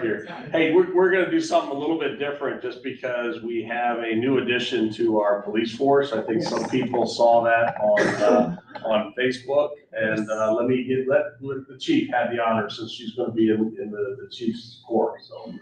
here. Hey, we're gonna do something a little bit different just because we have a new addition to our police force. I think some people saw that on Facebook. And let the chief have the honor since she's gonna be in the chief's court, so.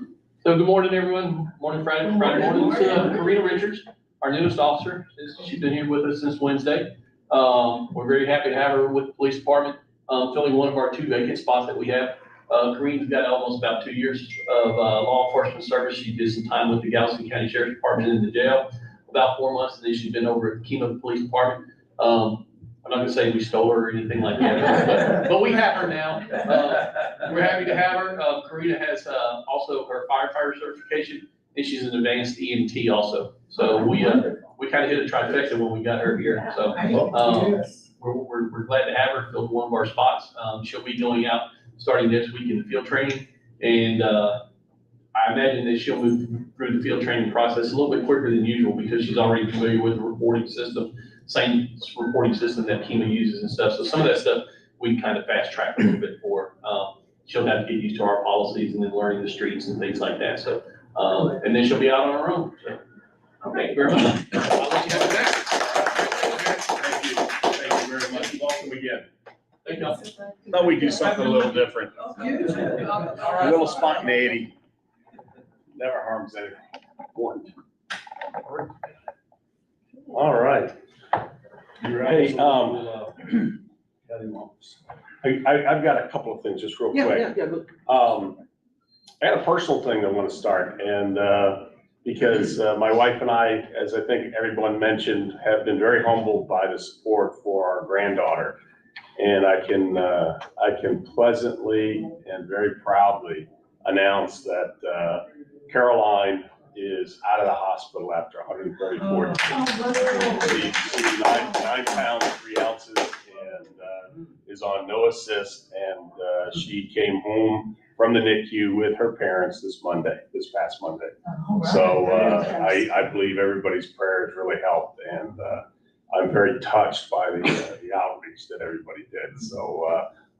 So good morning, everyone. Morning, Friday morning. Karina Richards, our newest officer. She's been here with us since Wednesday. We're very happy to have her with the police department, filling one of our 2 vacant spots that we have. Karina's got almost about 2 years of law enforcement service. She did some time with the Galveston County Sheriff's Department in the jail, about 4 months, and then she's been over at the Kemo Police Department. I'm not gonna say we stole her or anything like that, but we have her now. We're happy to have her. Karina has also her firefighter certification, and she's an advanced EMT also. So we kind of hit a trifecta when we got her here. So we're glad to have her fill one of our spots. She'll be going out starting next week in the field training, and I imagine that she'll move through the field training process a little bit quicker than usual because she's already familiar with the reporting system, same reporting system that Kemo uses and stuff. So some of that stuff we can kind of fast track a little bit for. She'll have to get used to our policies and then learning the streets and things like that. So, and then she'll be out on her own. So, thank you very much. I'll let you have it back. Thank you very much. Welcome again. Thank you. Thought we'd do something a little different. A little spontaneity. Never harms anyone. All right. Hey, I've got a couple of things just real quick. I had a personal thing I want to start, and because my wife and I, as I think everyone mentioned, have been very humbled by the support for our granddaughter. And I can pleasantly and very proudly announce that Caroline is out of the hospital after 134 days. She's 9 pounds, 3 ounces, and is on no assist. And she came home from the NICU with her parents this past Monday. So I believe everybody's prayers really helped, and I'm very touched by the outreach that everybody did. So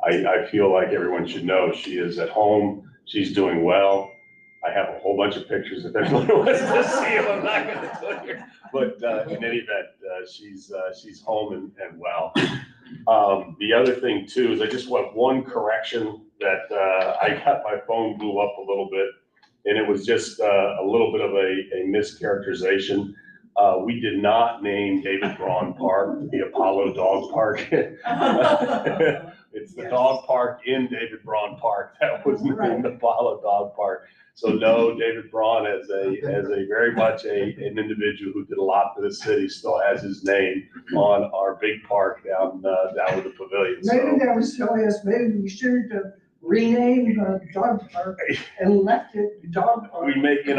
I feel like everyone should know she is at home. She's doing well. I have a whole bunch of pictures if everyone wants to see them. I'm not going to do it here. But in any event, she's home and well. The other thing too is I just want one correction that I got my phone blew up a little bit, and it was just a little bit of a mischaracterization. We did not name David Braun Park the Apollo Dog Park. It's the dog park in David Braun Park that was named Apollo Dog Park. So no, David Braun as a very much an individual who did a lot for the city still has his name on our big park down with the pavilion. Maybe that was still his. Maybe we should have renamed the dog park and left it dog park. We make, again,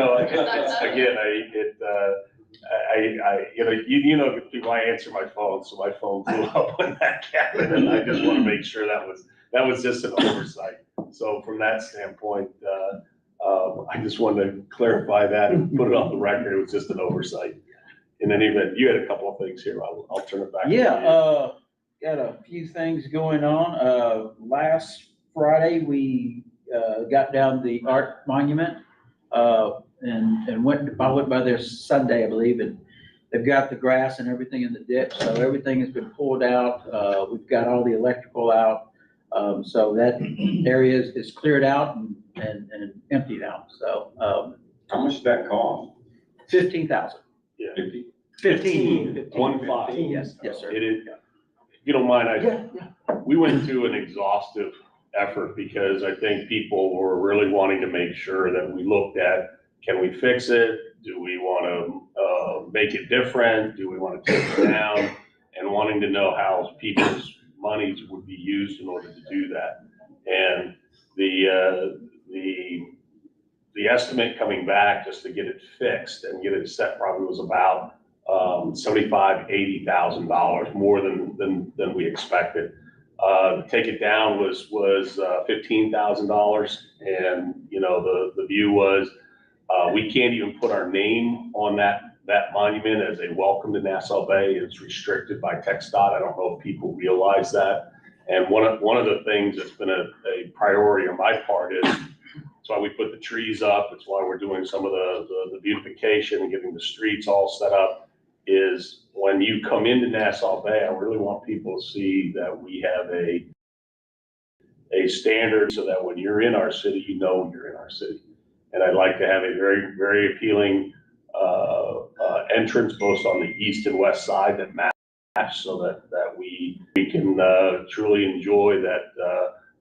I answer my phone, so my phone blew up when that happened, and I just want to make sure that was just an oversight. So from that standpoint, I just wanted to clarify that and put it on the record. It was just an oversight. In any event, you had a couple of things here. I'll turn it back. Yeah, got a few things going on. Last Friday, we got down the art monument and I went by there Sunday, I believe, and they've got the grass and everything in the ditch, so everything has been pulled out. We've got all the electrical out, so that area is cleared out and emptied out. So how much did that cost? 15,000. Yeah. 15. 15. Yes, sir. It is. If you don't mind, we went through an exhaustive effort because I think people were really wanting to make sure that we looked at, can we fix it? Do we want to make it different? Do we want to take it down? And wanting to know how people's monies would be used in order to do that. And the estimate coming back just to get it fixed and get it set probably was about $75,000, $80,000 more than we expected. To take it down was $15,000, and the view was we can't even put our name on that monument as a welcome to Nassau Bay. It's restricted by TxDOT. I don't know if people realize that. And one of the things that's been a priority on my part is It's why we put the trees up. It's why we're doing some of the beautification and getting the streets all set up. Is when you come into Nassau Bay, I really want people to see that we have a standard so that when you're in our city, you know you're in our city. And I'd like to have a very, very appealing entrance both on the east and west side that match so that we can truly enjoy that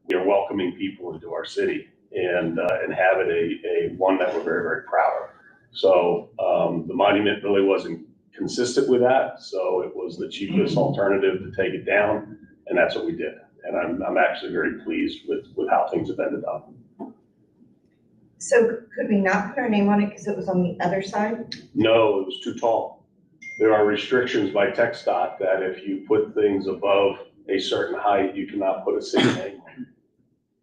we are welcoming people into our city and have it a one that we're very, very proud of. So the monument really wasn't consistent with that, so it was the cheapest alternative to take it down, and that's what we did. And I'm actually very pleased with how things have ended up. So could we not put our name on it because it was on the other side? No, it was too tall. There are restrictions by TxDOT that if you put things above a certain height, you cannot put a city name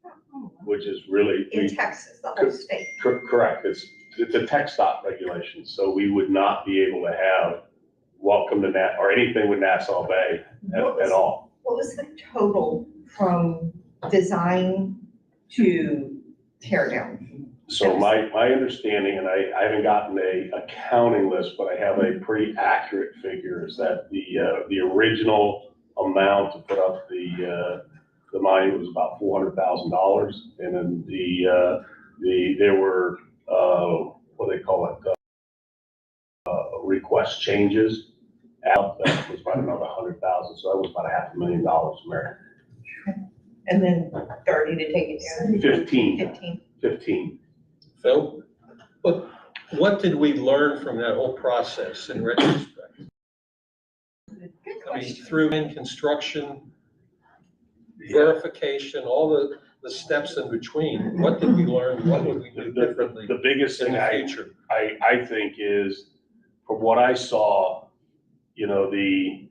on it, which is really. In Texas, the whole state. Correct. It's a TxDOT regulation, so we would not be able to have welcome to or anything with Nassau Bay at all. What was the total from design to tear down? So my understanding, and I haven't gotten a accounting list, but I have a pretty accurate figure, is that the original amount to put up the monument was about $400,000, and then there were what they call it request changes out that was about another $100,000, so that was about $500,000 American. And then 30 to take it down? 15. Phil, but what did we learn from that whole process in retrospect? Good I mean, question. through in construction, verification, all the steps in between, what did we learn? What would we do differently The biggest in thing the future? I think is, from what I saw, the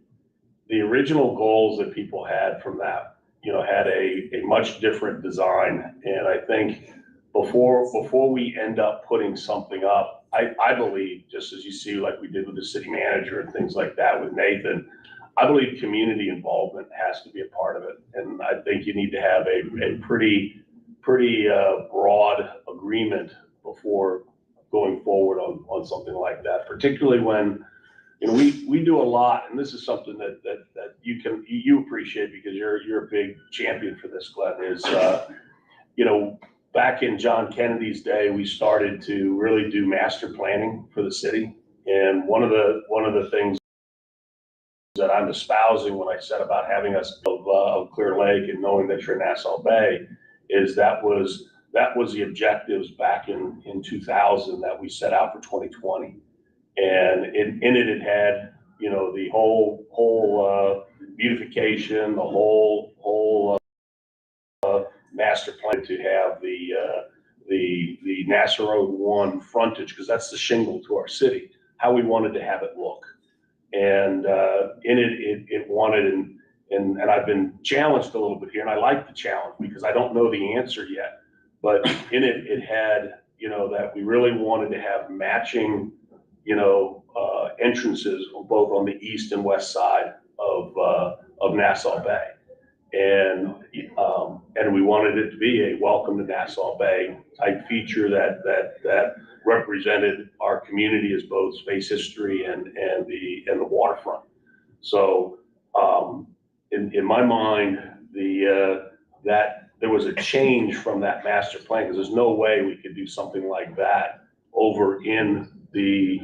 original goals that people had from that, had a much different design. And I think before we end up putting something up, I believe, just as you see, like we did with the city manager and things like that with Nathan, I believe community involvement has to be a part of it. And I think you need to have a pretty broad agreement before going forward on something like that, particularly when, we do a lot, and this is something that you appreciate because you're a big champion for this, Glenn, is, back in John Kennedy's day, we started to really do master planning for the city. And one of the things that I'm espousing when I said about having us of Clear Lake and knowing that you're in Nassau Bay is that was the objectives back in 2000 that we set out for 2020. And in it had, the whole beautification, the whole master plan to have the Nassau Road 1 frontage, because that's the shingle to our city, how we wanted to have it look. And in it wanted, and I've been challenged a little bit here, and I like the challenge because I don't know the answer yet, but in it had, that we really wanted to have matching, entrances both on the east and west side of Nassau Bay. And we wanted it to be a welcome to Nassau Bay type feature that represented our community as both space history and the waterfront. So in my mind, that there was a change from that master plan, because there's no way we could do something like that over in the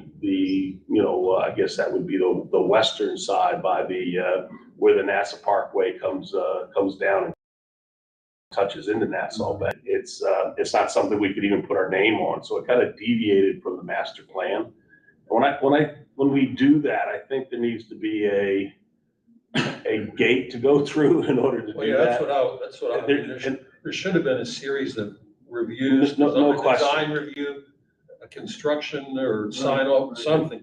I guess that would be the western side by where the Nassau Parkway comes down and touches into Nassau Bay. It's not something we could even put our name on, so it kind of deviated from the master plan. When we do that, I think there needs to be a gate to go through in order to do that. That's what I mean. There should have been a series of reviews, no question. Design review, a construction or sign off, something.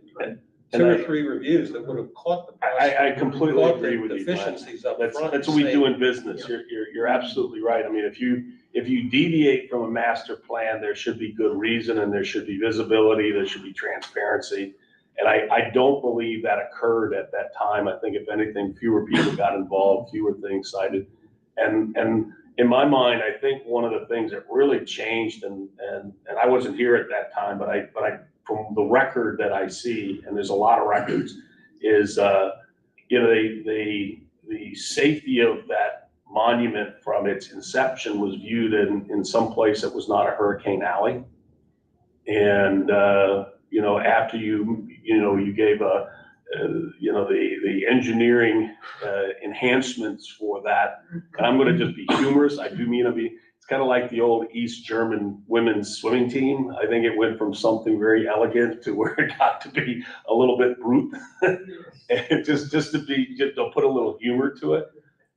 Two or three reviews that would have caught the process. I completely agree with you, Glenn. Deficiencies up front. That's what we do in business. You're absolutely right. I mean, if you deviate from a master plan, there should be good reason, and there should be visibility, there should be transparency. And I don't believe that occurred at that time. I think if anything, fewer people got involved, fewer things cited. And in my mind, I think one of the things that really changed, and I wasn't here at that time, but I, from the record that I see, and there's a lot of records, is, you know, the safety of that monument from its inception was viewed in some place that was not a hurricane alley. And, you know, after you gave the engineering enhancements for that, and I'm gonna just be humorous, I do mean to be, it's kind of like the old East German women's swimming team. I think it went from something very elegant to where it got to be a little bit brute. And just to put a little humor to it.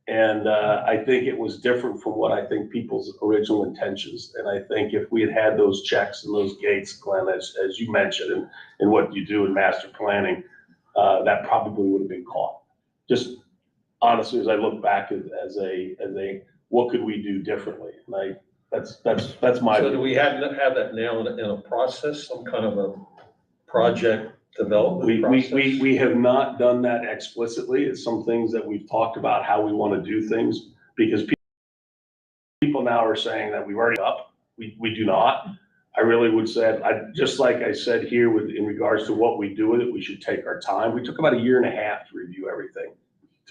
And I think it was different from what I think people's original intentions. And I think if we had had those checks and those gates, Glenn, as you mentioned, and what you do in master planning, that probably would have been caught. Just honestly, as I look back as a what could we do differently? Like that's my. So do we have that now in a process, some kind of a project development process? We have not done that explicitly. It's some things that we've talked about how we want to do things, because people now are saying that we've already up. We do not. I really would say, just like I said here in regards to what we do with it, we should take our time. We took about 1.5 years to review everything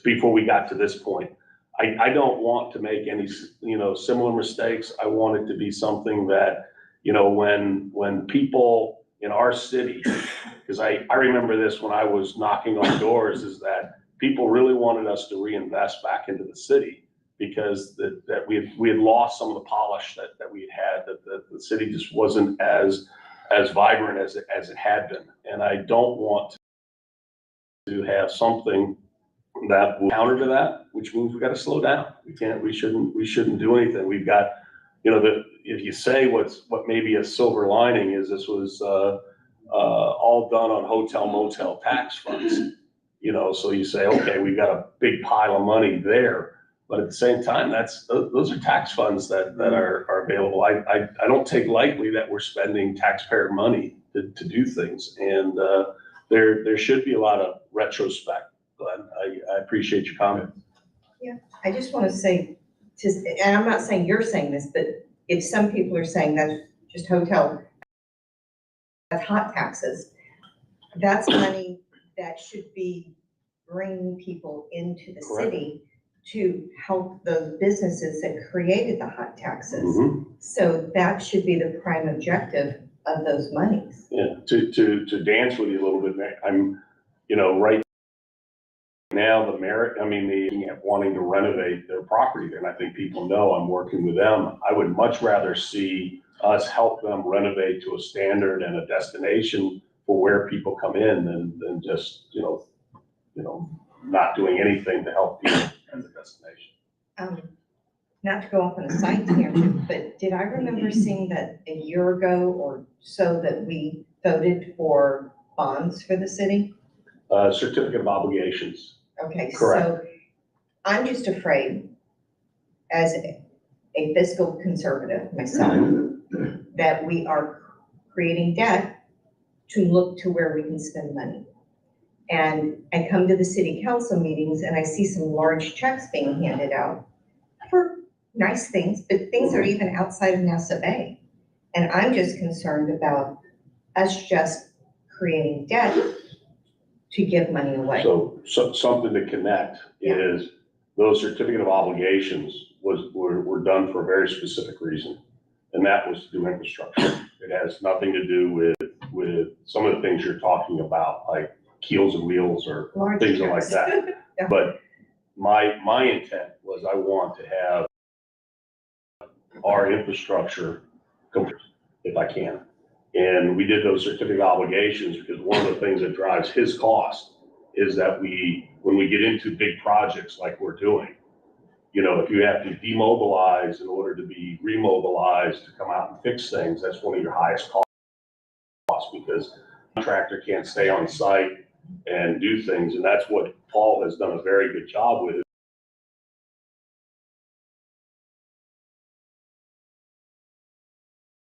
before we got to this point. I don't want to make any, similar mistakes. I want it to be something that, when people in our city, because I remember this when I was knocking on doors, is that people really wanted us to reinvest back into the city, because that we had lost some of the polish that we had, that the city just wasn't as vibrant as it had been. And I don't want to have something that will counter to that, which means we got to slow down. We shouldn't do anything. We've got, if you say what maybe a silver lining is, this was all done on hotel motel tax funds, so you say, okay, we've got a big pile of money there, but at the same time, those are tax funds that are available. I don't take lightly that we're spending taxpayer money to do things, and there should be a lot of retrospect. Glenn, I appreciate your comment. Yeah, I just want to say, and I'm not saying you're saying this, but if some people are saying that's just hotel, that's hot taxes, that's money that should be bringing people into the city to help those businesses that created the hot taxes. Mm-hmm. So that should be the prime objective of those monies. Yeah, to dance with you a little bit, I'm, right now, the wanting to renovate their property there, and I think people know I'm working with them. I would much rather see us help them renovate to a standard and a destination for where people come in than just, not doing anything to help people as a destination. Not to go off on a side tangent, but did I remember seeing that a year ago or so that we voted for bonds for the city? Certificate of obligations. Okay, Correct. so I'm just afraid, as a fiscal conservative myself, that we are creating debt to look to where we can spend money. And I come to the city council meetings and I see some large checks being handed out for nice things, but things that are even outside of Nassau Bay. And I'm just concerned about us just creating debt to give money away. So something to connect is those certificate of obligations were done for a very specific reason, and that was to do infrastructure. It has nothing to do with some of the things you're talking about, like keels and wheels or Large things checks. like that. Yeah. But my intent was I want to have our infrastructure complete if I can. And we did those certificate of obligations because one of the things that drives his cost is that when we get into big projects like we're doing, if you have to demobilize in order to be remobilized to come out and fix things, that's one of your highest costs, because the contractor can't stay on site and do things. And that's what Paul has done a very good job with.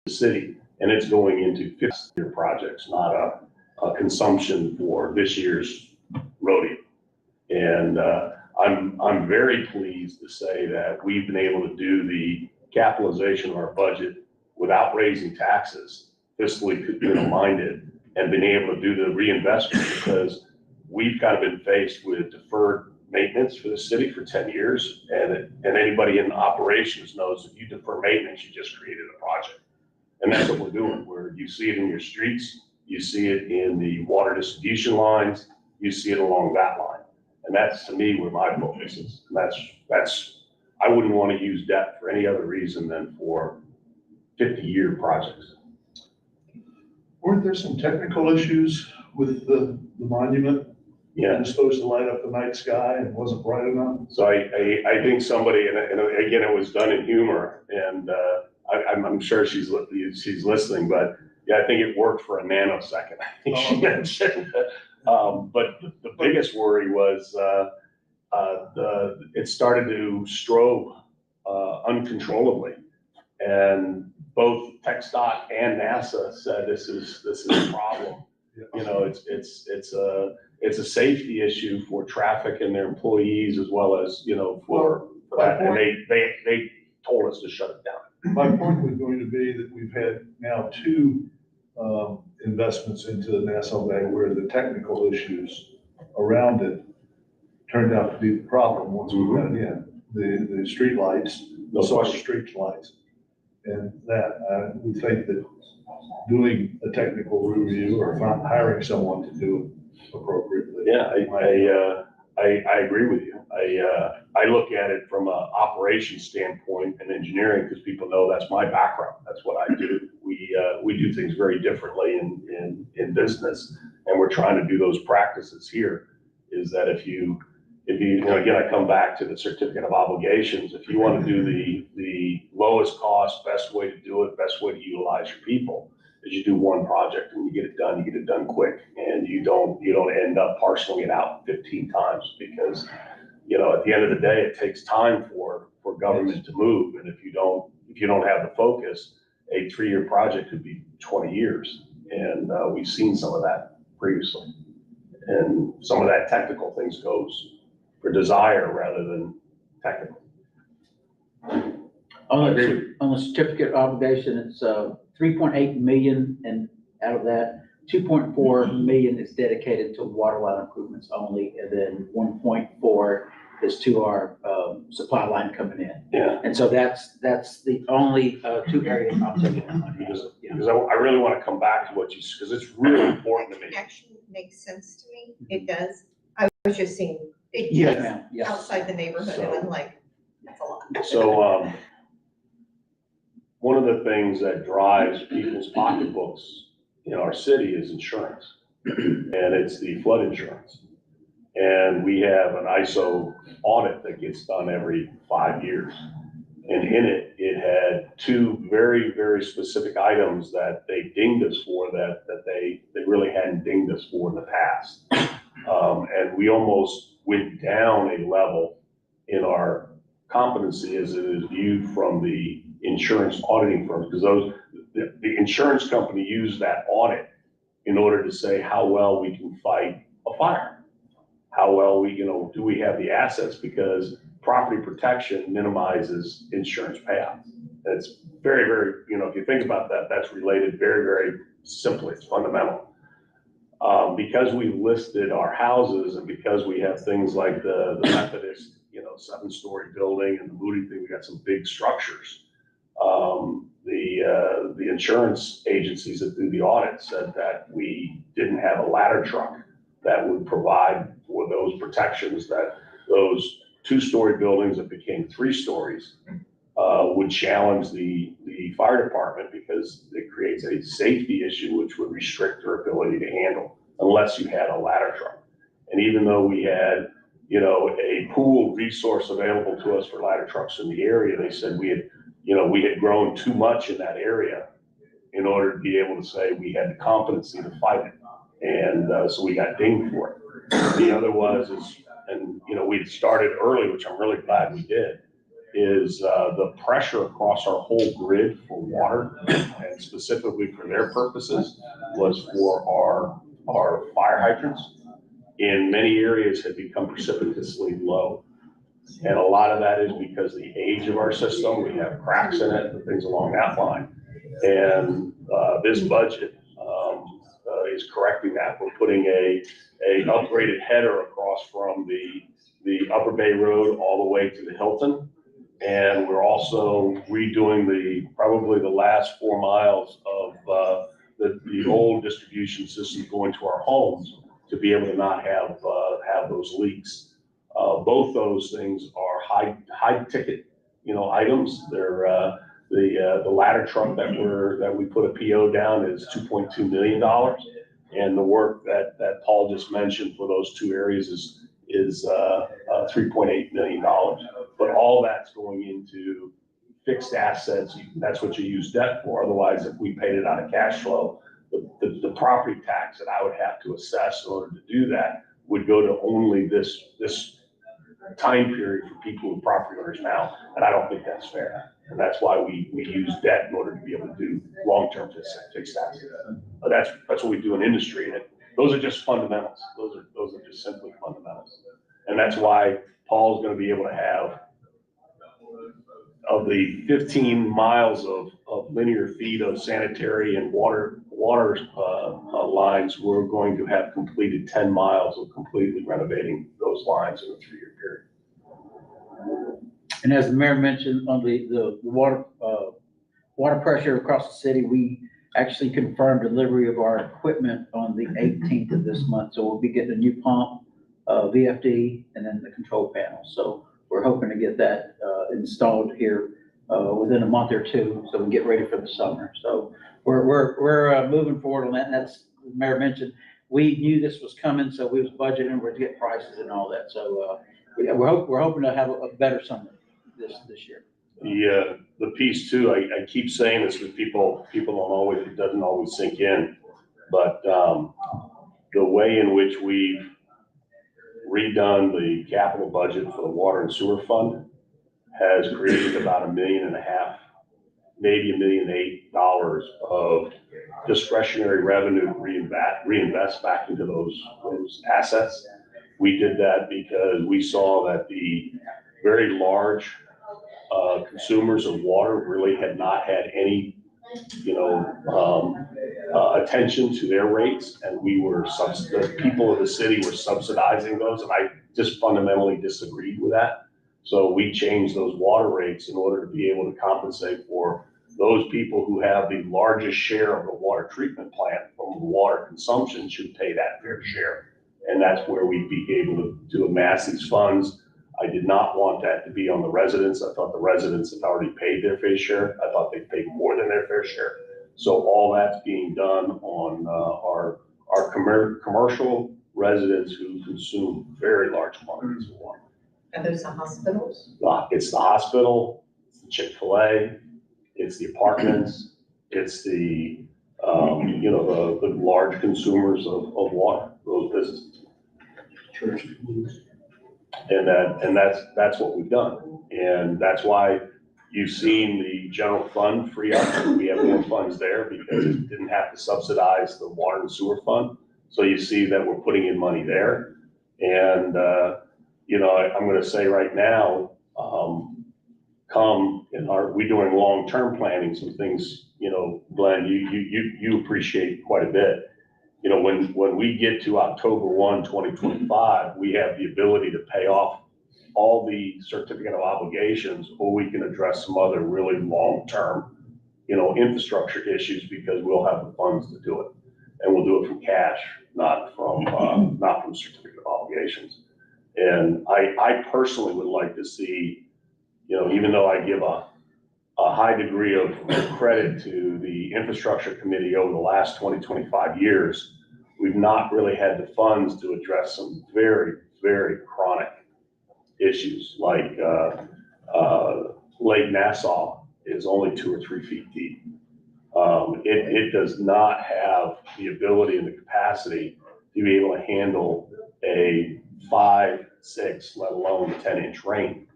The city, and it's going into 5th-year projects, not a consumption for this year's rodeo. And I'm very pleased to say that we've been able to do the capitalization of our budget without raising taxes, fiscally, minded, and been able to do the reinvestment because we've kind of been faced with deferred maintenance for the city for 10 years. And anybody in operations knows if you defer maintenance, you just created a project. And that's what we're doing, where you see it in your streets, you see it in the water distribution lines, you see it along that line. And that's, to me, where my focus is. And that's, I wouldn't want to use debt for any other reason than for 50-year projects. Weren't there some technical issues with the monument? Yeah. It was supposed to light up the night sky and wasn't bright enough. So I think somebody, and again, it was done in humor, and I'm sure she's listening, but yeah, I think it worked for a nanosecond. I think she mentioned. But the biggest worry was it started to strobe uncontrollably, and both TxDOT and NASA said this is a problem. You know, it's a safety issue for traffic and their employees as well as, for that. And they told us to shut it down. My point was going to be that we've had now two investments into the Nassau Bay where the technical issues around it turned out to be the problem once we got it in. The street lights, the street lights. And that, we think that doing a technical review or hiring someone to do it appropriately. Yeah, I agree with you. I look at it from an operations standpoint and engineering because people know that's my background. That's what I do. We do things very differently in business, and we're trying to do those practices here. Is that if you again, I come back to the certificate of obligations. If you want to do the lowest cost, best way to do it, best way to utilize your people, is you do one project and you get it done quick, and you don't end up parceling it out 15 times because, at the end of the day, it takes time for government to move. And if you don't have the focus, a 3-year project could be 20 years. And we've seen some of that previously. And some of that technical things goes for desire rather than technical. On the certificate of obligation, it's 3.8 million, and out of that, 2.4 million is dedicated to water line improvements only, and then 1.4 is to our supply line coming in. Yeah. And so that's the only two areas I'm taking that money. Because I really want to come back to because it's really important to That me. connection makes sense to me. It does. I was just seeing big Yeah, kids ma'am. Yes. outside the neighborhood, and So- I'm like, that's a lot. So one of the things that drives people's pocketbooks in our city is insurance, and it's the flood insurance. And we have an ISO audit that gets done every 5 years. And in it, it had two very, very specific items that they dinged us for that they really hadn't dinged us for in the past. And we almost went down a level in our competency as it is viewed from the insurance auditing firms, because the insurance company used that audit in order to say how well we can fight a fire. How well do we have the assets, because property protection minimizes insurance payouts. And it's very, very, if you think about that, that's related very, very simply. It's fundamental. Because we listed our houses and because we have things like the Methodist, 7-story building and the Moody thing, we got some big structures. The insurance agencies that do the audit said that we didn't have a ladder truck that would provide for those protections, that those 2-story buildings that became 3 stories would challenge the fire department because it creates a safety issue which would restrict their ability to handle unless you had a ladder truck. And even though we had, a pooled resource available to us for ladder trucks in the area, they said we had grown too much in that area in order to be able to say we had the competency to fight it. And so we got dinged for it. The other we'd started early, which I'm really glad we did, is the pressure across our whole grid for water, and specifically for their purposes, was for our fire hydrants. In many areas had become precipitously low. And a lot of that is because of the age of our system, we have cracks in it and things along that line. And this budget is correcting that. We're putting a upgraded header across from the Upper Bay Road all the way to the Hilton. And we're also redoing probably the last 4 miles of the old distribution system going to our homes to be able to not have those leaks. Both those things are high ticket, items. They're the ladder truck that we put a PO down is $2.2 million. And the work that Paul just mentioned for those two areas is $3.8 million. But all that's going into fixed assets. That's what you use debt for. Otherwise, if we paid it out of cash flow, the property tax that I would have to assess in order to do that would go to only this time period for people with property owners now. And I don't think that's fair. And that's why we use debt in order to be able to do long-term fixed assets. That's what we do in industry. And those are just fundamentals. Those are just simply fundamentals. And that's why Paul's going to be able to have, of the 15 miles of linear feet of sanitary and water lines, we're going to have completed 10 miles of completely renovating those lines in a 3-year period. And as the mayor mentioned, on the water pressure across the city, we actually confirmed delivery of our equipment on the 18th of this month. So we'll be getting a new pump, VFD, and then the control panel. So we're hoping to get that installed here within a month or two, so we can get ready for the summer. So we're moving forward on that. And that's, the mayor mentioned, we knew this was coming, so we was budgeting where to get prices and all that. So we're hoping to have a better summer this year. The piece too, I keep saying this, but people don't always, it doesn't always sink in, but the way in which we've redone the capital budget for the water and sewer fund has created about $1.5 million, maybe $1.8 million of discretionary revenue to reinvest back into those assets. We did that because we saw that the very large consumers of water really had not had any, attention to their rates, and the people of the city were subsidizing those, and I just fundamentally disagreed with that. So we changed those water rates in order to be able to compensate for those people who have the largest share of the water treatment plant from water consumption should pay that fair share. And that's where we'd be able to amass these funds. I did not want that to be on the residents. I thought the residents had already paid their fair share. I thought they paid more than their fair share. So all that's being done on our commercial residents who consume very large quantities of water. Are those the hospitals? It's the hospital, it's the Chick-fil-A, it's the apartments, it's the large consumers of water, those businesses. And that's what we've done. And that's why you've seen the general fund free up. We have more funds there because it didn't have to subsidize the water and sewer fund. So you see that we're putting in money there. And, I'm going to say right now, we're doing long-term planning, some things, Glenn, you appreciate quite a bit. When we get to October 1, 2025, we have the ability to pay off all the certificate of obligations, or we can address some other really long-term, infrastructure issues because we'll have the funds to do it. And we'll do it from cash, not from certificate of obligations. And I personally would like to see, even though I give a high degree of credit to the infrastructure committee over the last 25 years, we've not really had the funds to address some very, very chronic issues like Lake Nassau is only 2 or 3 feet deep. It does not have the ability and the capacity to be able to handle a 5, 6, let alone 10-inch rain.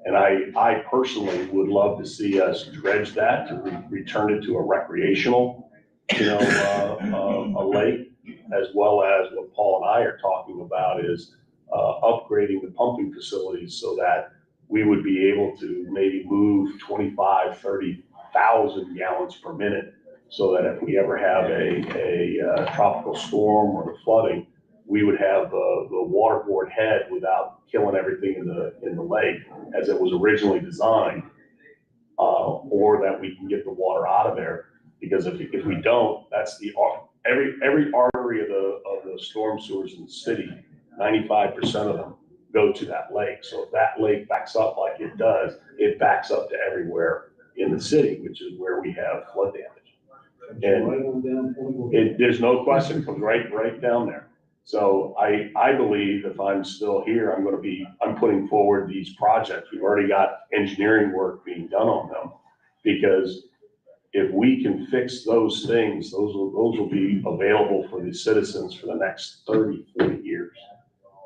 And I personally would love to see us dredge that to return it to a recreational, a lake, as well as what Paul and I are talking about is upgrading the pumping facilities so that we would be able to maybe move 25, 30,000 gallons per minute. So that if we ever have a tropical storm or the flooding, we would have the waterboard head without killing everything in the lake as it was originally designed. Or that we can get the water out of there, because if we don't, that's every artery of the storm sewers in the city, 95% of them go to that lake. So if that lake backs up like it does, it backs up to everywhere in the city, which is where we have flood damage. And there's no question, it comes right down there. So I believe if I'm still here, I'm putting forward these projects. We've already got engineering work being done on them, because if we can fix those things, those will be available for the citizens for the next 30, 40 years.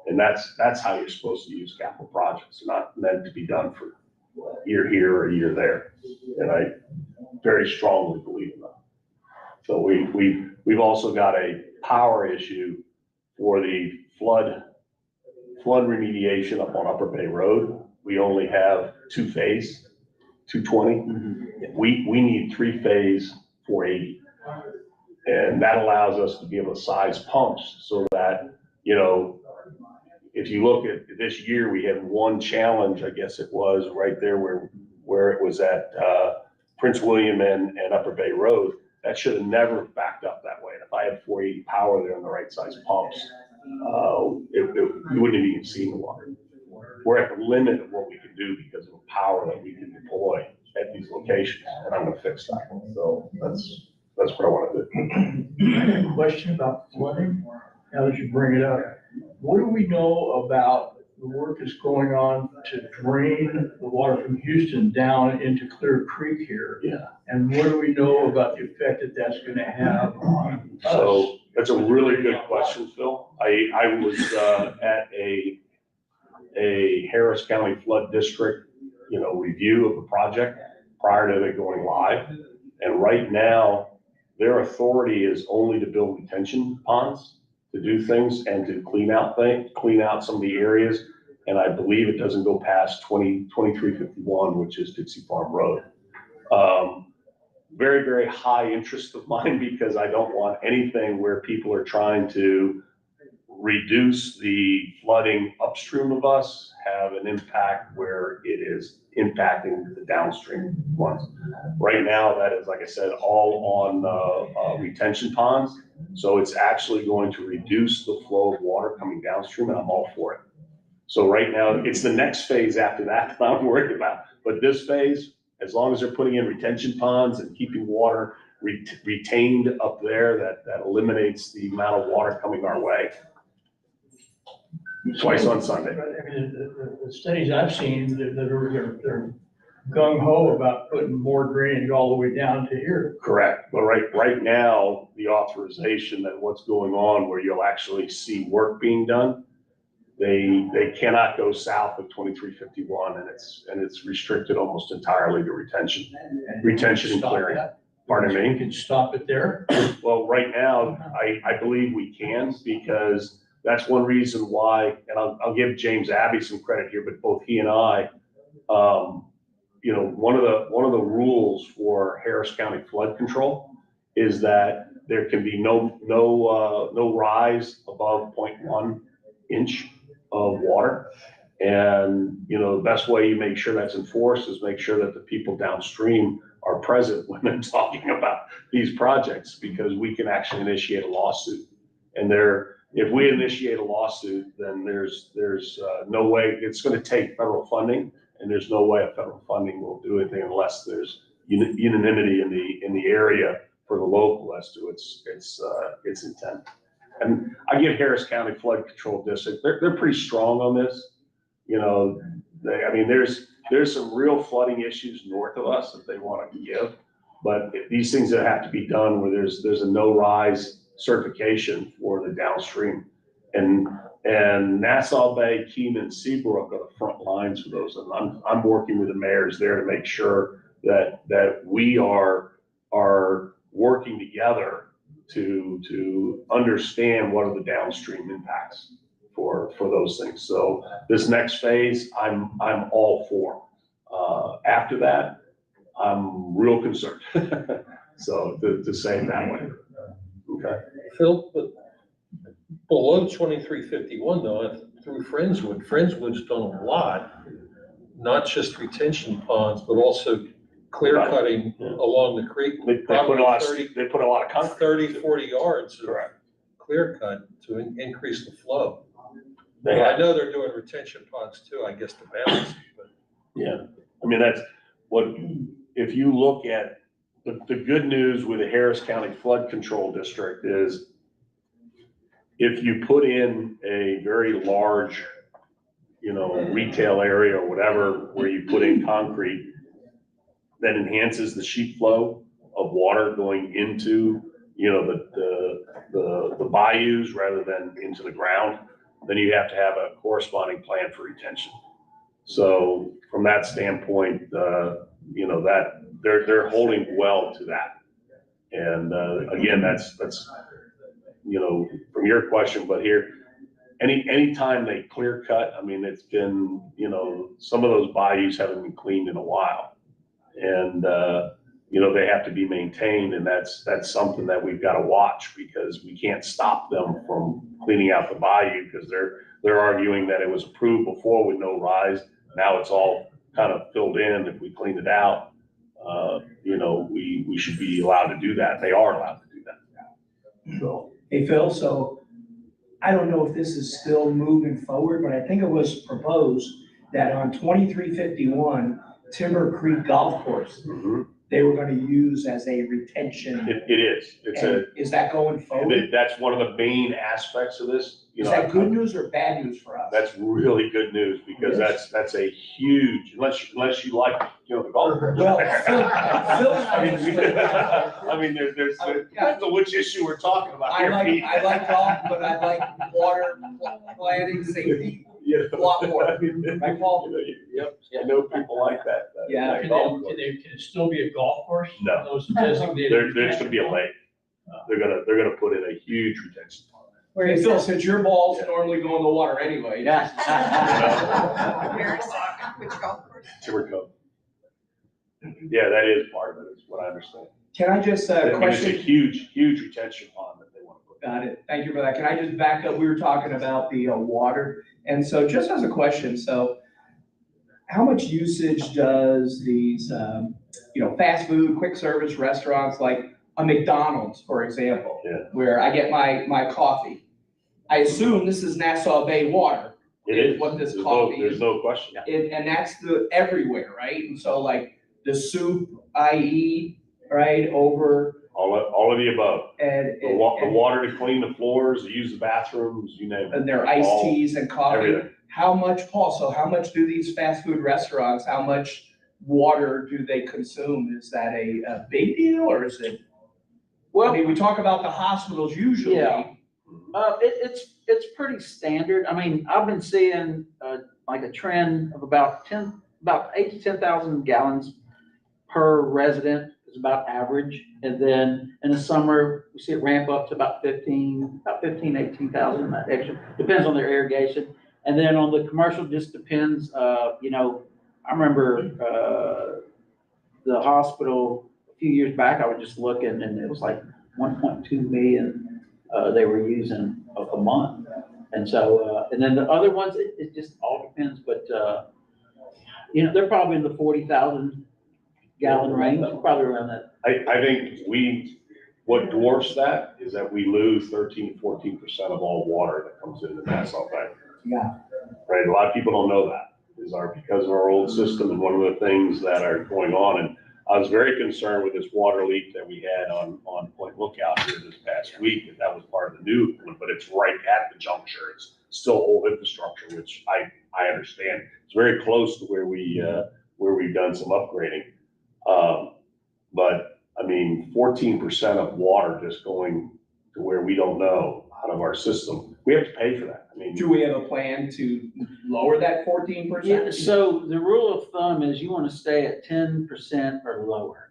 And that's how you're supposed to use capital projects. They're not meant to be done for a year here or a year there. And I very strongly believe in that. So we've also got a power issue for the flood remediation up on Upper Bay Road. We only have 2-phase, 220. We need 3-phase 480. And that allows us to be able to size pumps so that, if you look at this year, we had one challenge, I guess it was right there where it was at Prince William and Upper Bay Road. That should have never backed up that way. And if I had 480 power there on the right size pumps, you wouldn't have even seen the water. We're at the limit of what we can do because of the power that we can deploy at these locations, and I'm gonna fix that. So that's what I want to do. I have a question about flooding, now that you bring it up. What do we know about the work that's going on to drain the water from Houston down into Clear Creek here? Yeah. And what do we know about the effect that that's gonna have on us? So that's a really good question, Phil. I was at a Harris County Flood District, review of the project prior to it going live. And right now, their authority is only to build retention ponds, to do things and to clean out some of the areas. And I believe it doesn't go past 2351, which is Dixie Farm Road. Very, very high interest of mine, because I don't want anything where people are trying to reduce the flooding upstream of us, have an impact where it is impacting the downstream ones. Right now, that is, like I said, all on retention ponds. So it's actually going to reduce the flow of water coming downstream, and I'm all for it. So right now, it's the next phase after that I'm worried about. But this phase, as long as they're putting in retention ponds and keeping water retained up there, that eliminates the amount of water coming our way. Twice on Sunday. I mean, the studies I've seen, they're gung ho about putting more drainage all the way down to here. Correct, but right now, the authorization that what's going on, where you'll actually see work being done, they cannot go south of 2351, and it's restricted almost entirely to retention and clearing. Pardon me? You can stop it there. Well, right now, I believe we can, because that's one reason why, and I'll give James Abbey some credit here, but both he and I, one of the rules for Harris County flood control is that there can be no rise above 0.1 inch of water. And, the best way you make sure that's enforced is make sure that the people downstream are present when they're talking about these projects, because we can actually initiate a lawsuit. And if we initiate a lawsuit, then there's no way, it's going to take federal funding, and there's no way a federal funding will do anything unless there's unanimity in the area for the local as to its intent. And I give Harris County Flood Control District, they're pretty strong on this. There's some real flooding issues north of us that they want to give, but these things that have to be done where there's a no rise certification for the downstream. And Nassau Bay, Keenan, Seabrook are the front lines for those. And I'm working with the mayors there to make sure that we are working together to understand what are the downstream impacts for those things. So this next phase, I'm all for. After that, I'm real concerned. So to say it that way. Okay. Phil, but below 2351 though, through Friendswood's done a lot, not just retention ponds, but also clear cutting along the creek. They put a lot of concrete. 30, 40 yards of Correct. clear cut to increase the flow. They I have, know they're doing retention ponds too, I guess, to balance it, but. yeah. I mean, that's what, if you look at the good news with the Harris County Flood Control District is if you put in a very large, retail area or whatever, where you put in concrete, that enhances the sheet flow of water going into, the bayous rather than into the ground, then you have to have a corresponding plan for retention. So from that standpoint, that they're holding well to that. And again, that's from your question, but here, anytime they clear cut, I mean, it's been, some of those bayous haven't been cleaned in a while. And, they have to be maintained, and that's something that we've got to watch, because we can't stop them from cleaning out the bayou, because they're arguing that it was approved before with no rise. Now it's all kind of filled in. If we clean it out, we should be allowed to do that. They are allowed to do that. So. Hey, Phil, so I don't know if this is still moving forward, but I think it was proposed that on 2351 Timber Creek Golf Course, they were gonna use as a retention. It is. Is that going forward? That's one of the main aspects of this. Is that good news or bad news for us? That's really good news, because that's a huge, unless you like, the golf course. Well, Phil and I mean, there's depends on which issue we're talking about here, Pete. I like golf, but I like water, planning, safety, a lot more. Right, Paul? Yep, I know people like that. Yeah. Can it still be a golf course? No. Those designated. There's gonna be a lake. They're gonna put in a huge retention pond. Hey, Phil, since your balls normally go in the water anyway. Where is that? Which golf course? Timber Cove. Yeah, that is part of it, is what I understand. Can I just, I mean, it's question? a huge retention pond that they want to put. Got it. Thank you for that. Can I just back up? We were talking about the water. And so just as a question, so how much usage does these, fast food, quick service restaurants, like a McDonald's, for example, where I get my coffee? I assume this is Nassau Bay water. It is. What this coffee is. There's no question. And that's everywhere, right? And so like the soup, i.e., right, over. All of the above. And The water to clean the floors, to use the bathrooms, you name it. and their iced All- teas and coffee. Everything. How much, Paul, so how much do these fast food restaurants, how much water do they consume? Is that a big deal, or is it? I mean, we talk about the hospitals usually. Yeah. It's pretty standard. I mean, I've been seeing, like a trend of about 8 to 10,000 gallons per resident is about average. And then in the summer, we see it ramp up to about 18,000 extra, depends on their irrigation. And then on the commercial, just depends, I remember, the hospital a few years back, I was just looking, and it was like 1.2 million they were using a month. And so, and then the other ones, it just all depends, but, they're probably in the 40,000 gallon range, probably around that. I think what dwarfs that is that we lose 13, 14% of all water that comes into Nassau Bay. Yeah. Right, a lot of people don't know that, because of our old system, and one of the things that are going on, and I was very concerned with this water leak that we had on Point Lookout here this past week, and that was part of the new one, but it's right at the juncture. It's still old infrastructure, which I understand. It's very close to where we've done some upgrading. But I mean, 14% of water just going to where we don't know out of our system, we have to pay for that. I mean, Do we have a plan to lower that 14%? Yeah, so the rule of thumb is you want to stay at 10% or lower.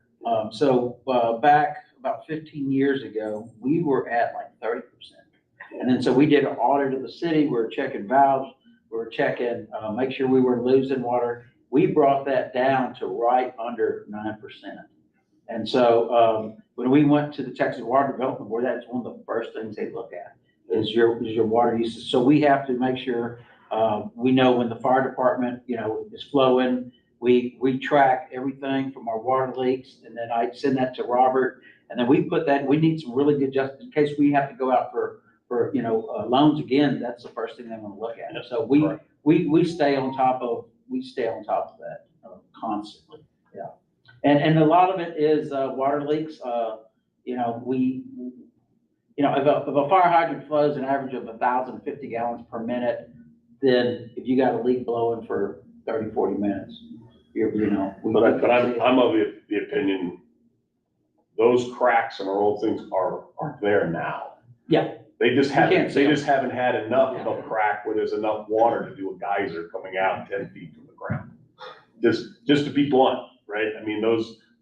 Back about 15 years ago, we were at like 30%. And then, so we did an audit of the city, we were checking valves, we were checking, make sure we weren't losing water. We brought that down to right under 9%. And so, when we went to the Texas Water Development Board, that's one of the first things they look at, is your water usage. So we have to make sure, we know when the fire department, is flowing. We track everything from our water leaks, and then I send that to Robert. And then we put that, we need some really good, just in case we have to go out for loans again, that's the first thing they want to look at. So we stay on top of that constantly. Yeah. And a lot of it is water leaks. If a fire hydrant flows an average of 1,050 gallons per minute, then if you got a leak blowing for 30, 40 minutes, But I'm of the opinion, those cracks in our old things are there now. Yeah. They just haven't had enough of a crack where there's enough water to do a geyser coming out 10 feet from the ground. Just to be blunt, right? I mean,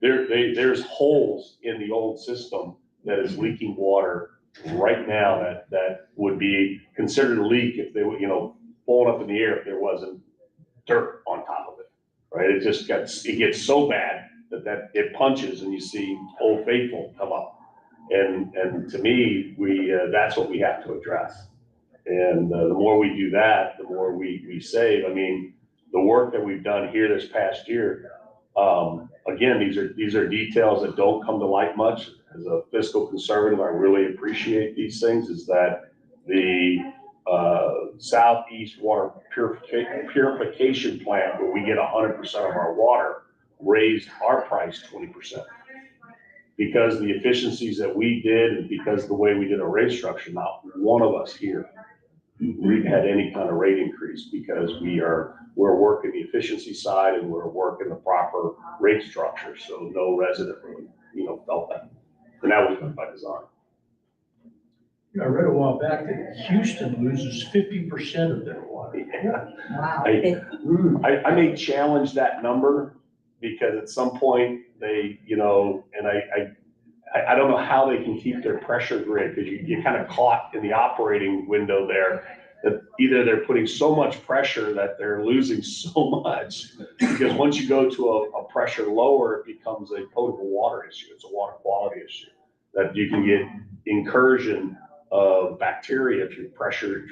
there's holes in the old system that is leaking water right now that would be considered a leak if they were, blowing up in the air if there wasn't dirt on top of it, right? It gets so bad that it punches and you see Old Faithful come up. And to me, that's what we have to address. And the more we do that, the more we save. I mean, the work that we've done here this past year, again, these are details that don't come to light much. As a fiscal conservative, I really appreciate these things, is that the Southeast Water Purification Plant, where we get 100% of our water, raised our price 20%. Because the efficiencies that we did, and because the way we did a rate structure, not one of us here we've had any kind of rate increase, because we're working the efficiency side and we're working the proper rate structure. So no resident really, felt that. And that was done by design. I read a while back that Houston loses 50% of their water. Yeah. Wow. I may challenge that number, because at some point they, and I don't know how they can keep their pressure grid, because you're kind of caught in the operating window there, that either they're putting so much pressure that they're losing so much, because once you go to a pressure lower, it becomes a potable water issue. It's a water quality issue, that you can get incursion of bacteria if you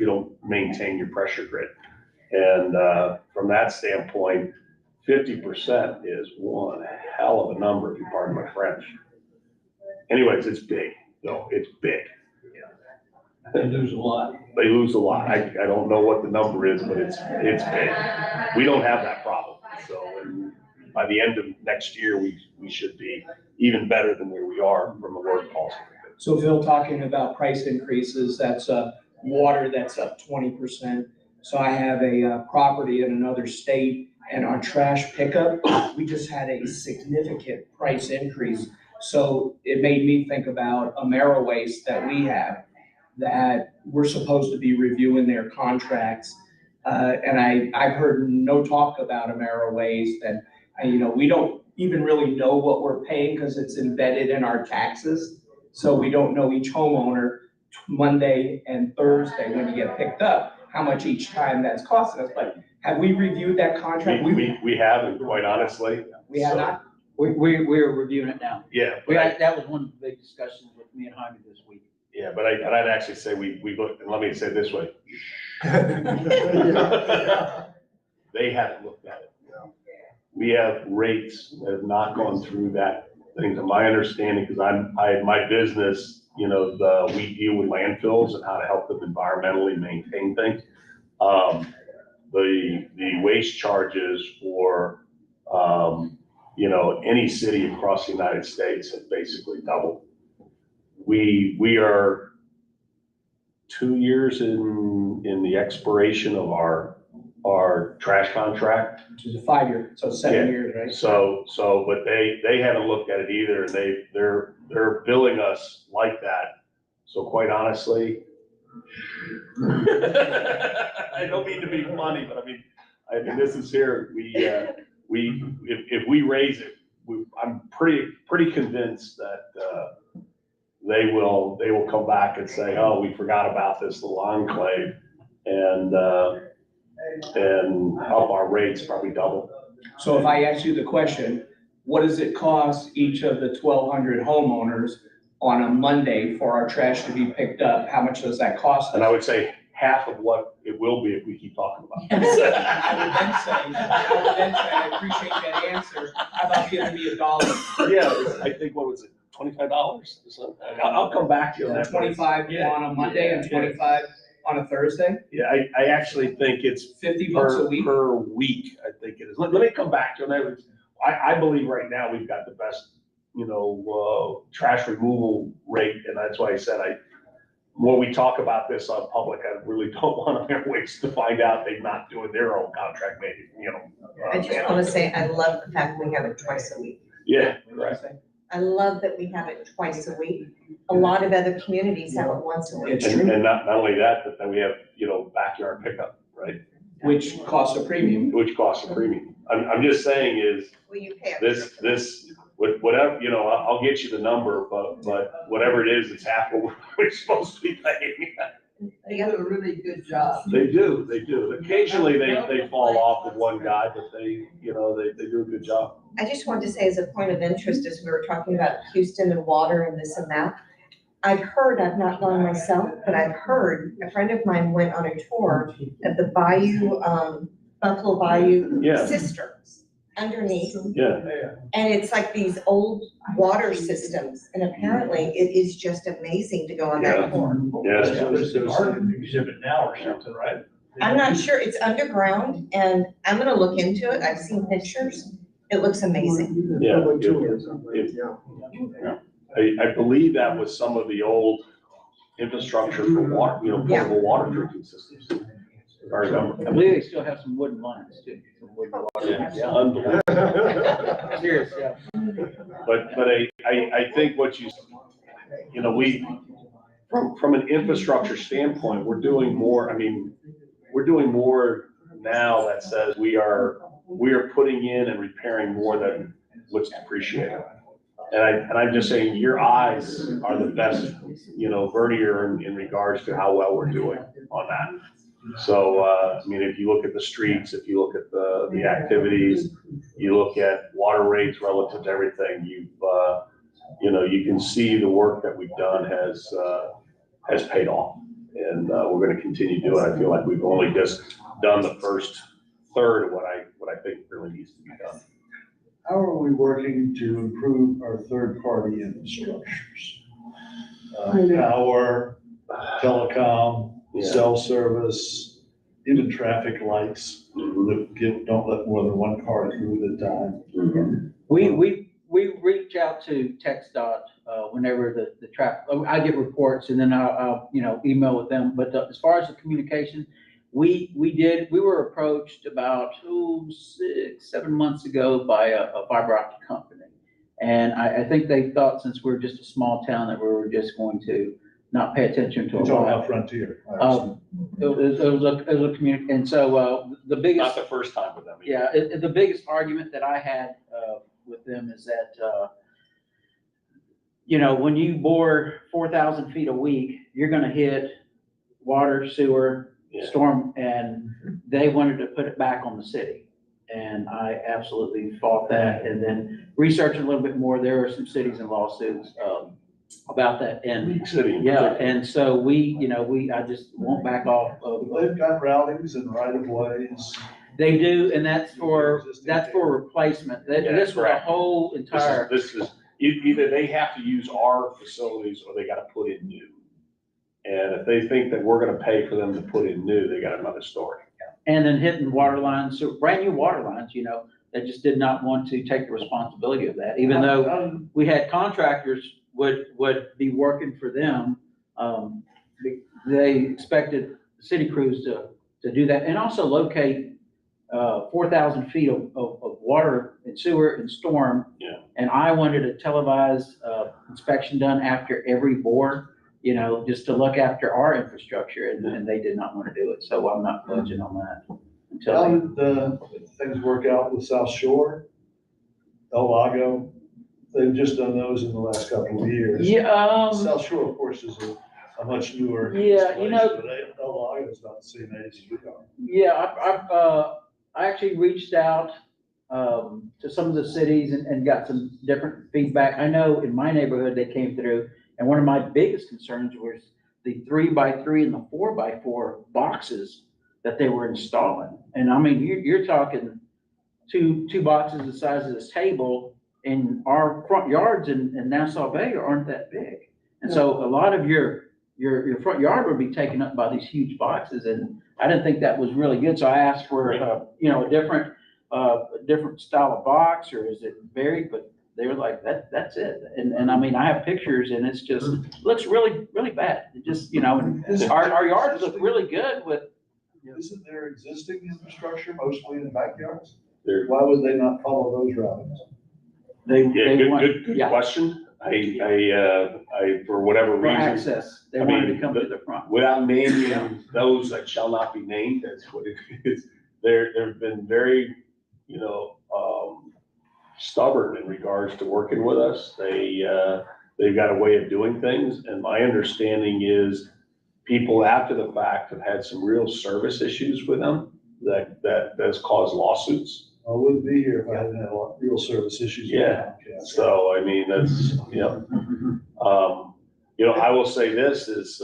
don't maintain your pressure grid. And from that standpoint, 50% is one hell of a number, if you pardon my French. Anyways, it's big, though. It's big. They lose a lot. They lose a lot. I don't know what the number is, but it's big. We don't have that problem. So by the end of next year, we should be even better than where we are from a work policy. So Phil, talking about price increases, that's water that's up 20%. So I have a property in another state, and our trash pickup, we just had a significant price increase. So it made me think about AmeriWaste that we have, that we're supposed to be reviewing their contracts. And I've heard no talk about AmeriWaste, and we don't even really know what we're paying, because it's embedded in our taxes. So we don't know each homeowner Monday and Thursday when you get picked up, how much each time that's costing us. But have we reviewed that contract? We haven't, quite honestly. We have not? We're reviewing it now. Yeah. That was one of the big discussions with me and Jaime this week. Yeah, but I'd actually say we looked, and let me say it this way. They haven't looked at it. We have rates that have not gone through that thing, to my understanding, because my business, we deal with landfills and how to help them environmentally maintain things. The waste charges for, any city across the United States have basically doubled. We are 2 years in the expiration of our trash contract. Which is a 5-year, so 7 years, right? So, but they haven't looked at it either, and they're billing us like that. So quite honestly, I don't mean to be funny, but I mean this is here. If we raise it, I'm pretty convinced that they will come back and say, oh, we forgot about this little enclave, and up our rates probably double. So if I ask you the question, what does it cost each of the 1,200 homeowners on a Monday for our trash to be picked up? How much does that cost And I us? would say half of what it will be if we keep talking about this. I would then say, I appreciate that answer. How about giving me $1? Yeah, I think, what was it, $25 or something? I'll come back to you on that. 25 on a Monday and 25 on a Thursday? Yeah, I actually think it's $50 a week? per week, I think it is. Let me come back to that. I believe right now we've got the best, trash removal rate, and that's why I said when we talk about this on public, I really don't want on airways to find out they're not doing their own contract, maybe, I just want to say, I love the fact we have it twice a week. Yeah, right. I love that we have it twice a week. A lot of other communities have it once a week. It's true. And not only that, but then we have, backyard pickup, right? Which costs a premium. Which costs a premium. I'm just saying is, Will you pay? whatever, I'll get you the number, but whatever it is, it's half what we're supposed to be paying. They do a really good job. They do. Occasionally, they fall off with one guy, but they do a good job. I just wanted to say, as a point of interest, as we were talking about Houston and water and this and that, I've not gone myself, but I've heard, a friend of mine went on a tour of the Bayou, Buffalo Bayou Yeah. cisterns underneath. Yeah. And it's like these old water systems, and apparently it is just amazing to go on that tour. Yes. There's an art exhibit now or something, right? I'm not sure, it's underground, and I'm gonna look into it, I've seen pictures, it looks amazing. Yeah. I believe that was some of the old infrastructure for water, potable water drinking systems. If I remember. I believe they still have some wooden lines too. Some wooden water lines, yeah. Unbelievable. Serious, yeah. But I think from an infrastructure standpoint, we're doing more now that says we are putting in and repairing more than what's depreciated. And I'm just saying, your eyes are the best, vertier in regards to how well we're doing on that. So, if you look at the streets, if you look at the activities, you look at water rates relative to everything, you can see the work that we've done has paid off. And, we're gonna continue to do it. I feel like we've only just done the first third of what I think really needs to be done. How are we working to improve our third-party infrastructures? Power, telecom, Yeah. cell service, even traffic lights that don't let more than one car through at a time. We reach out to TxDOT, whenever the traffic, I get reports and then I'll email with them. But as far as the communication, we were approached about 6-7 months ago by a fiber optic company. And I think they thought, since we're just a small town, that we were just going to not pay attention to You're a talking lot. about Frontier. It was a community, and so the biggest. Not the first time with them. Yeah, the biggest argument that I had with them is that, when you bore 4,000 feet a week, you're gonna hit water, sewer, Yeah. storm, and they wanted to put it back on the city. And I absolutely fought that, and then researching a little bit more, there are some cities and lawsuits about that, and League City. in yeah, particular. and so I just won't back off of. They've got routings and right of ways. They do, and that's for replacement. Yeah, This was a correct. whole entire, This is, either they have to use our facilities or they gotta put in new. And if they think that we're gonna pay for them to put in new, they got another story. and then hitting water lines, so brand new water lines, they just did not want to take the responsibility of that, even though we had contractors would be working for them. They expected city crews to do that, and also locate 4,000 feet of water and sewer and storm. Yeah. And I wanted a televised inspection done after every bore, just to look after our infrastructure, and they did not want to do it, so I'm not budging on that How until did things work out with South Shore, El Lago, they've just done those in the last couple of years. Yeah, South Shore, of course, is a much newer. Yeah, you know- installation, But El Lago's not the same age as we are. yeah, I actually reached out, to some of the cities and got some different feedback. I know in my neighborhood, they came through, and one of my biggest concerns was the 3x3 and the 4x4 boxes that they were installing. And I mean, you're talking two boxes the size of this table, and our front yards in Nassau Bay aren't that big. And so a lot of your front yard would be taken up by these huge boxes, and I didn't think that was really good. So I asked for, a different style of box, or is it varied, but they were like, that's it. And I mean, I have pictures, and it's just, looks really, really bad. It just, our yards look really good with. Isn't there existing infrastructure mostly in backyards? There- Why would they not follow those routes? Good question. I, for whatever For reason, access, they I wanted mean, to come to the front. without naming those that shall not be named, that's what it is. They've been very, stubborn in regards to working with us. They've got a way of doing things, and my understanding is people after the fact have had some real service issues with them that's caused lawsuits. I wouldn't be here if I hadn't had a lot, real service issues. with Yeah. Comcast. So, I mean, that's, I will say this is,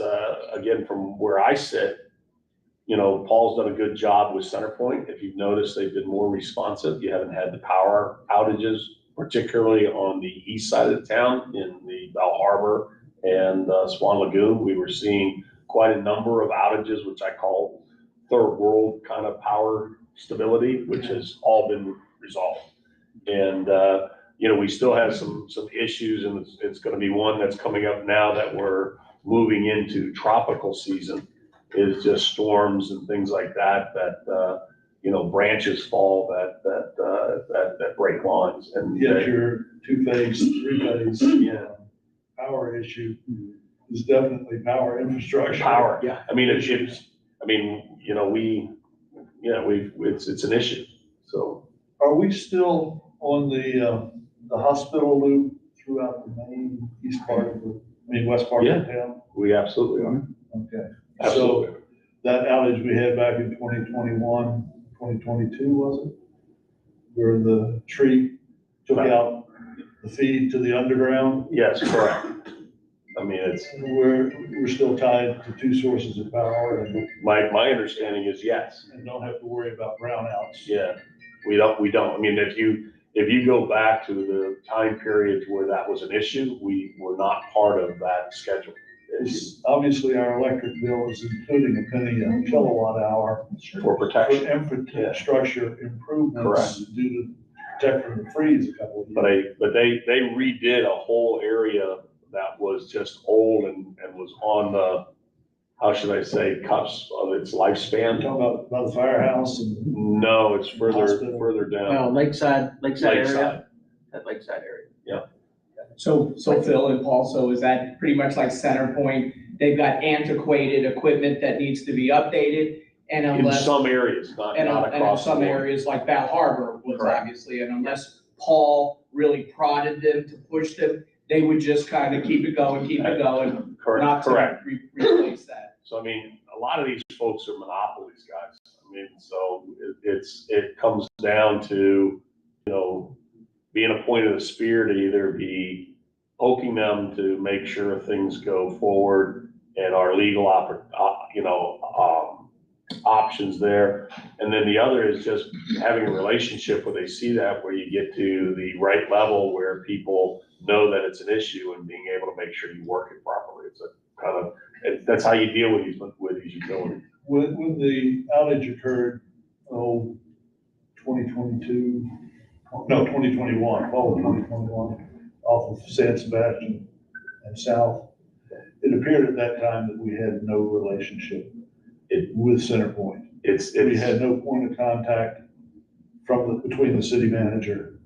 again, from where I sit, Paul's done a good job with CenterPoint. If you've noticed, they've been more responsive. You haven't had the power outages, particularly on the east side of the town in the Bell Harbor and Swan Lagoon. We were seeing quite a number of outages, which I call third world kind of power stability, which has all been resolved. And, we still have some issues, and it's going to be one that's coming up now that we're moving into tropical season, is just storms and things like that, branches fall that break lines. And Yet your two-phase, three-phase, power issue is definitely power infrastructure. Power. Yeah. I mean, it's an issue, so. Are we still on the hospital loop throughout the main east part of west part of the town? We absolutely are. Okay. Absolutely. So that outage we had back in 2021, 2022, was it? Where the tree took out the feed to the underground? Yes, correct. I mean, We're still tied to two sources of power and my understanding is yes. don't have to worry about brownouts. Yeah, we don't. I mean, if you go back to the time periods where that was an issue, we were not part of that schedule. Obviously, our electric bill is including a penny a kilowatt hour For for protection. infrastructure improvements due to protect from the freeze a couple of years. But they redid a whole area that was just old and was on the, how should I say, cusp of its lifespan. Talking about the firehouse and. No, it's further Hospital. down. Lakeside area, Lakeside. that lakeside area. So Phil and Paul, so is that pretty much like CenterPoint? They've got antiquated equipment that needs to be updated, and In unless, some areas, not and in across the some board. areas like Val Harbor was Correct. obviously, and unless Paul really prodded them to push them, they would just kind of keep it going, not Correct. to replace that. So, I mean, a lot of these folks are monopolies, guys. I mean, so it comes down to, being a point of the spear to either be poking them to make sure things go forward and our legal options there. And then the other is just having a relationship where they see that, where you get to the right level where people know that it's an issue and being able to make sure you work it properly. It's a kind of, that's how you deal with these utilities. When the outage occurred, 2021, fall of 2021, off of San Sebastian and south, it appeared at that time that we had no relationship with CenterPoint. We had no point of contact between the city manager.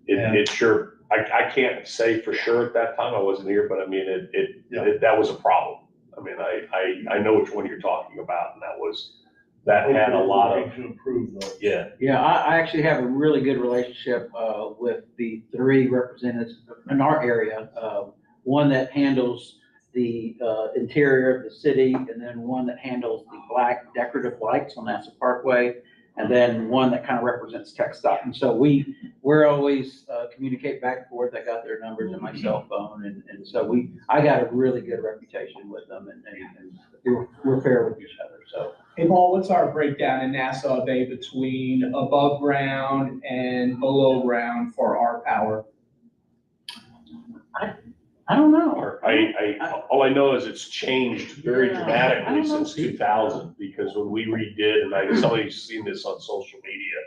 It sure, I can't say for sure at that time, I wasn't here, but I mean, that was a problem. I mean, I know which one you're talking about, and that was that had a lot of, To improve those. yeah. Yeah, I actually have a really good relationship with the three representatives in our area. One that handles the interior of the city, and then one that handles the black decorative lights on Nassau Parkway, and then one that kind of represents Tech Stop. And so we're always communicate back and forth. I got their numbers in my cell phone, and so I got a really good reputation with them, and we're fair with each other, so. Hey, Paul, what's our breakdown in Nassau Bay between above ground and below ground for our power? I don't know. All I know is it's changed very dramatically since 2000, because when we redid, and somebody's seen this on social media,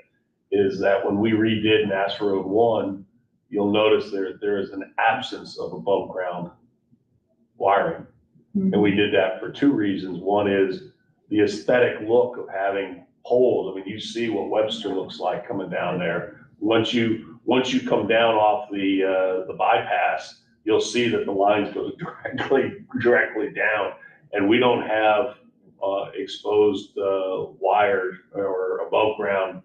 is that when we redid Nassau Road 1, you'll notice there is an absence of above ground wiring. And we did that for two reasons. One is the aesthetic look of having poles. I mean, you see what Webster looks like coming down there. Once you come down off the bypass, you'll see that the lines go directly down, and we don't have exposed wires or above ground,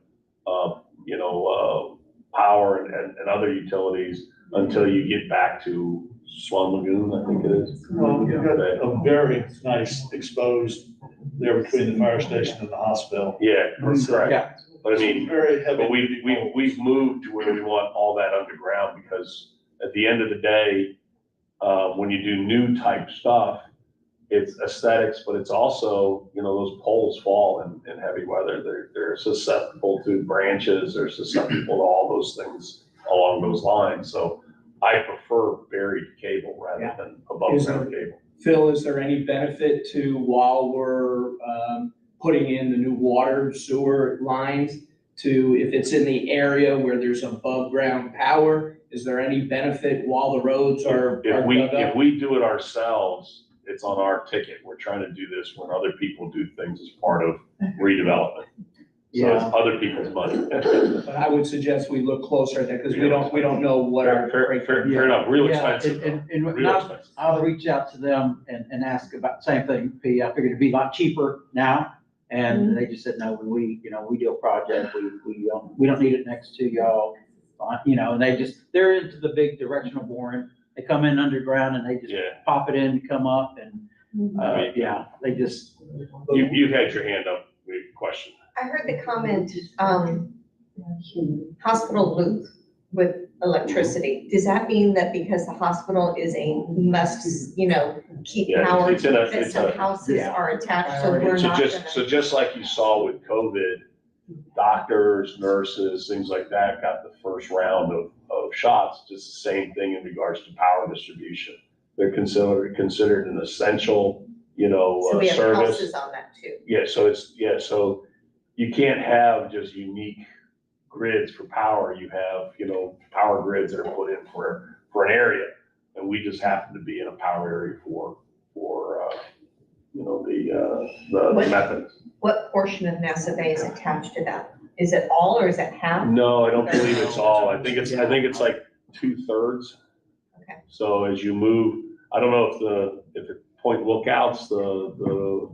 power and other utilities until you get back to Swan Lagoon, I think it is. Well, you've got a very nice exposed there between the fire station and the hospital. Yeah, correct. Yeah. But I mean, Very heavy. but we've moved to where we want all that underground, because at the end of the day, when you do new type stuff, it's aesthetics, but it's also, those poles fall in heavy weather. They're susceptible to branches, they're susceptible to all those things along those lines. So I prefer buried cable rather than above ground cable. Phil, is there any benefit to, while we're putting in the new water sewer lines, to, if it's in the area where there's above ground power, is there any benefit while the roads are dug up? If we do it ourselves, it's on our ticket. We're trying to do this when other people do things as part of redevelopment. So it's other people's money. But I would suggest we look closer at that, because we don't know what our. Fair enough, real Yeah, expensive. and Real expensive. I'll reach out to them and ask about the same thing. I figured it'd be a lot cheaper now. And they just said, no, when we do a project, we don't need it next to y'all. And they're into the big directional boring. They come in underground and they just pop it in, come up, and, they just. You had your hand up, we have a question. I heard the comment, hospital loop with electricity. Does that mean that because the hospital is a must, keep Yeah, power, it's in a- that it's some a- houses are attached, so we're So not so just like you saw with COVID, doctors, nurses, things like that got the first round of shots, just the same thing in regards to power distribution. They're considered an essential, So we have service. houses on that too. Yeah, so you can't have just unique grids for power. You have, power grids that are put in for an area. And we just happen to be in a power area for the methods. What portion of Nassau Bay is attached to that? Is it all or is it half? No, I don't believe it's all. I think it's like 2/3. Okay. So as you move, I don't know if the point lookouts, the.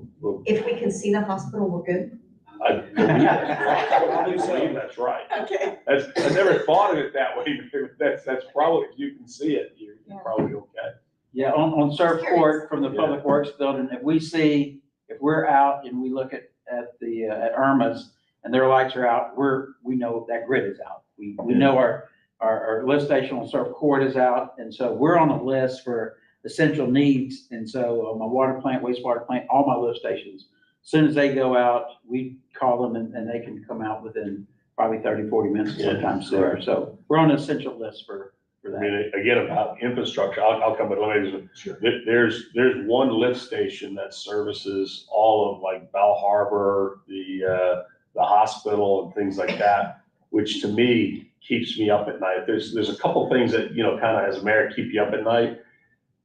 If we can see the hospital, we're good? I believe that's right. Okay. I never thought of it that way. That's probably, if you can see it, you're probably okay. Yeah, on Surf Court from the Public Works Building, if we're out and we look at Irma's and their lights are out, we know that grid is out. We know our lift station on Surf Court is out, and so we're on a list for essential needs. And so my water plant, wastewater plant, all my lift stations, as soon as they go out, we call them and they can come out within probably 30, 40 minutes sometimes sooner. So we're on an essential list for I that. mean, again, about infrastructure, I'll come, but let me just, there's one lift station that services all of like Bell Harbor, the hospital and things like that, which to me keeps me up at night. There's a couple things that, kind of as a mayor keep you up at night.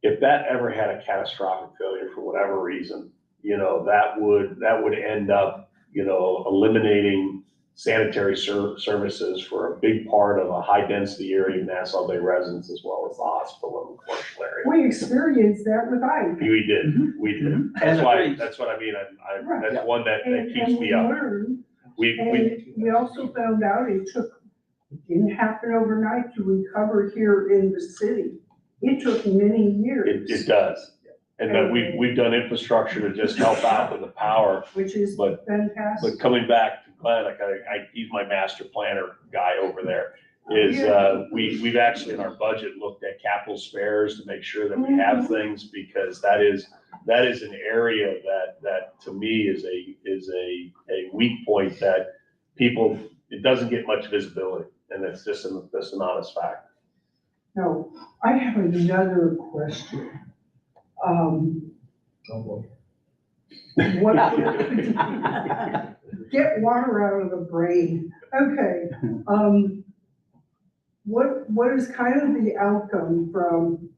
If that ever had a catastrophic failure for whatever reason, that would end up, eliminating sanitary services for a big part of a high-density area of Nassau Bay residents as well as the hospital and the commercial area. We experienced that with Ike. We did. That's what I mean. That's one that keeps me up. And we also found out it didn't happen overnight to recover here in the city. It took many years. It does. And that we've done infrastructure to just help out with the power. Which is But fantastic. coming back to Glenn, like he's my master planner guy over there, is, we've actually in our budget looked at capital spares to make sure that we have things, because that is an area that to me is a weak point that people, it doesn't get much visibility, and it's just that's an honest fact. No, I have another question. What, get water out of the brain. Okay, what is kind of the outcome from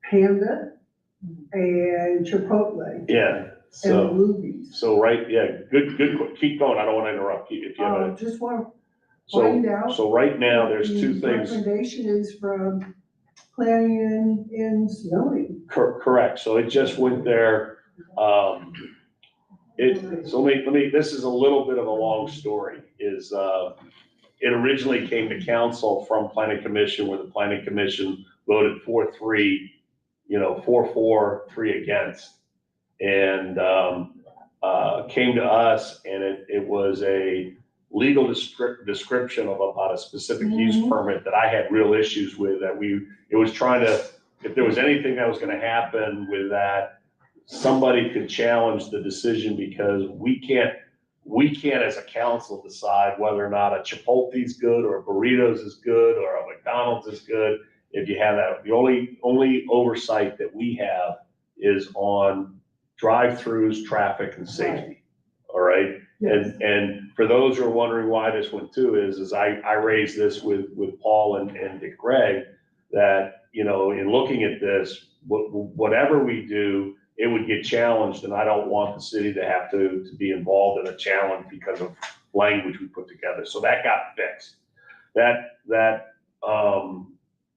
Panda and Chipotle Yeah, and so, Ruby's? good, keep going, I don't wanna interrupt you if you have a. Just want to find out. So right now, there's what two the things. recommendation is from planning and zoning. Correct, so it just went there, so let me, this is a little bit of a long story, is, it originally came to council from planning commission, where the planning commission voted 4-3, 4-4, 3 against. And, came to us, and it was a legal description of about a specific use permit that I had real issues with, it was trying to, if there was anything that was gonna happen with that, somebody could challenge the decision, because we can't as a council decide whether or not a Chipotle is good, or a burritos is good, or a McDonald's is good. If you have that, the only oversight that we have is on drive-throughs, traffic, and safety. All right? Yes. And for those who are wondering why this went too, is I raised this with Paul and Dick Gregg, that, in looking at this, whatever we do, it would get challenged, and I don't want the city to have to be involved in a challenge because of language we put together. So that got fixed. That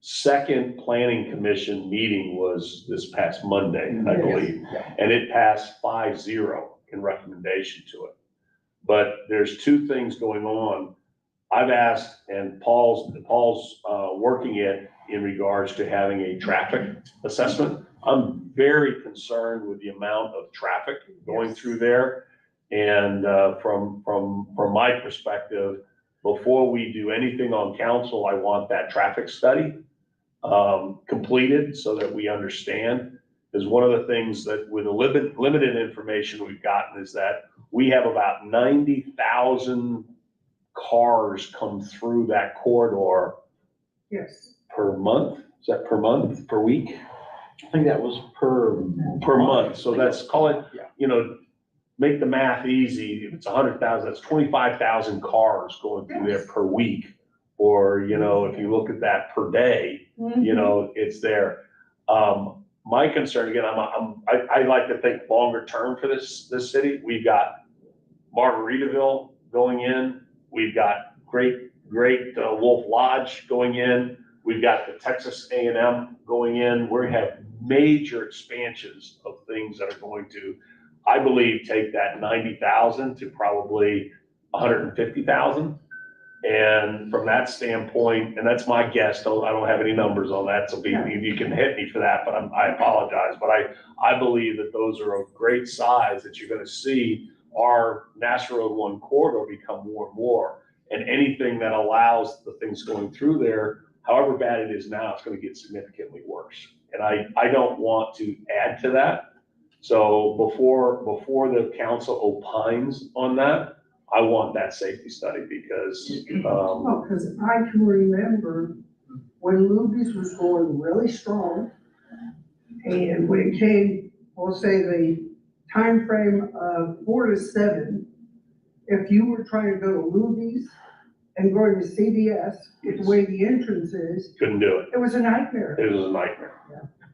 second planning commission meeting was this past Monday, I believe, and it passed 5-0 in recommendation to it. But there's two things going on. I've asked, and Paul's working it in regards to having a traffic assessment. I'm very concerned with the amount of traffic going through there. And from my perspective, before we do anything on council, I want that traffic study completed so that we understand. Because one of the things that with the limited information we've gotten is that we have about 90,000 cars come through that corridor Yes. per month. Is that per month, per week? I think that was per month. So that's, call it, make the math easy. If it's 100,000, that's 25,000 cars going through there per week. Or, if you look at that per day, it's there. My concern, again, I like to think longer term for this city. We've got Margaritaville going in. We've got great Wolf Lodge going in. We've got the Texas A&M going in. We have major expansions of things that are going to, I believe, take that 90,000 to probably 150,000. And from that standpoint, and that's my guess, I don't have any numbers on that, so you can hit me for that, but I apologize. But I believe that those are of great size, that you're gonna see our National Road 1 corridor become more and more. And anything that allows the things going through there, however bad it is now, it's gonna get significantly worse. And I don't want to add to that. So before the council opines on that, I want that safety study, because, Because I can remember when Luby's was going really strong, and when it came, we'll say the time frame of 4 to 7, if you were trying to go to Luby's and going to CVS, the way the entrance is, couldn't do it. it was a nightmare. It was a nightmare.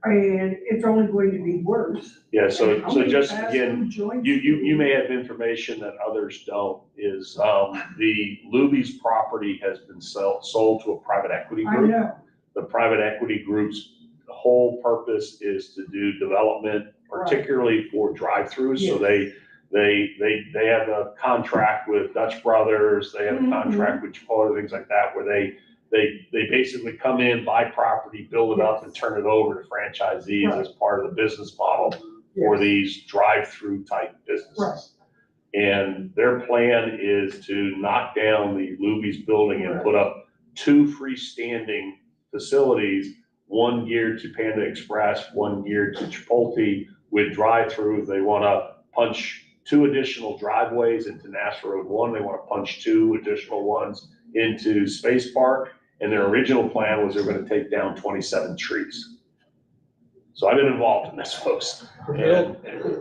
and it's only going to be worse. Yeah, And so, how so many just fast again, food joints you may have information that others don't, is, the Luby's property has been sold to a private equity I group. know, The private equity group's whole purpose is to do development, particularly for drive-throughs. So Yes. they have a contract with Dutch Brothers, they have a contract with Chipotle, things like that, where they basically come in, buy property, build it up and turn it over to franchisees as part of the business model for yes, these drive-through type businesses. And their plan is to knock down the Luby's building and put up 2 freestanding facilities, one geared to Panda Express, one geared to Chipotle with drive-through. They want to punch 2 additional driveways into Nassau Road 1. They want to punch 2 additional ones into Space Park. And their original plan was they're going to take down 27 trees. So I've been involved in this, folks. Bill,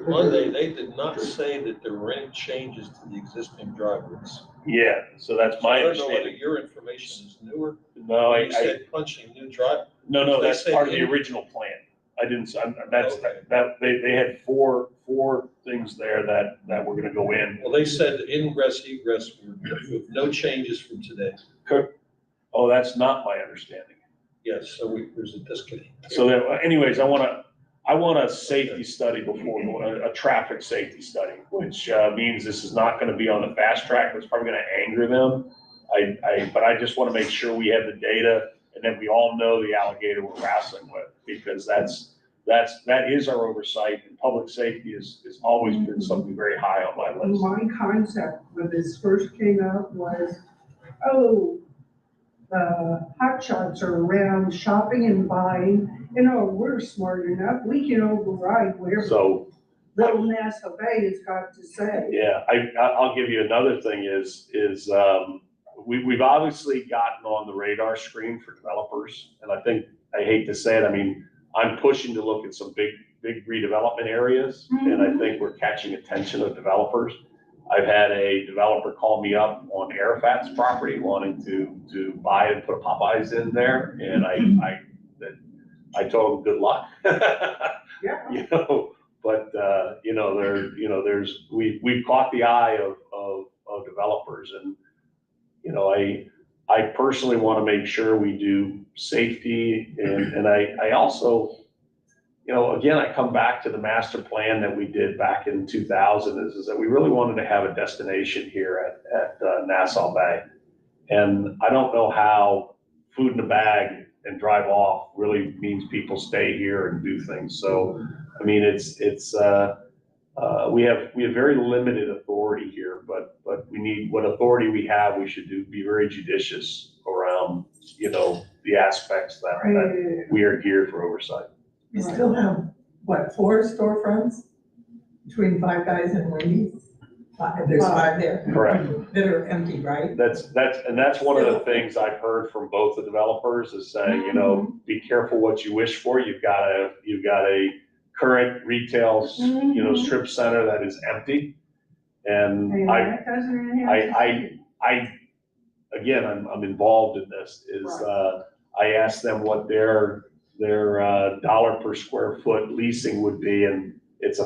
Monday, they did not say that there were any changes to the existing driveways. Yeah, so that's my I don't know whether understanding. your information is newer. No, You said punching new drive. no, they that's say part of the in- original plan. I didn't, that's, Okay. they had four things there that were gonna go in. Well, they said ingress, egress, with no changes from today. Oh, that's not my understanding. Yes, so there's a disconnect. So that, anyways, I want a safety study before, a traffic safety study, which means this is not gonna be on the fast track. It's probably gonna anger them. But I just wanna make sure we have the data and that we all know the alligator we're wrestling with, because that is our oversight, and public safety has always been something very high on my list. my concept when this first came out was, hot shots are around shopping and buying, we're smart enough, we can override whatever So, little Nassau Bay has got to say. yeah, I'll give you another thing is, we've obviously gotten on the radar screen for developers. And I think, I hate to say it, I mean, I'm pushing to look at some big redevelopment areas. And I think we're catching attention of developers. I've had a developer call me up on Arafat's property wanting to buy and put a Popeyes in there. And I told him, good luck. Yeah. We've caught the eye of developers, and, I personally want to make sure we do safety, and I also, again, I come back to the master plan that we did back in 2000, is that we really wanted to have a destination here at Nassau Bay. And I don't know how food in a bag and drive off really means people stay here and do things. So, I mean, we have very limited authority here, but we need, what authority we have, we should be very judicious around, the aspects that we are geared for oversight. We still have, 4 storefronts between Five Guys and Wendy's? There's 5 there. Correct. That are empty, right? That's one of the things I've heard from both the developers is saying, be careful what you wish for. You've got a current retail, strip center that is empty. And And that doesn't really have to say. Again, I'm involved in this, I asked them what their dollar per square foot leasing would be, and it's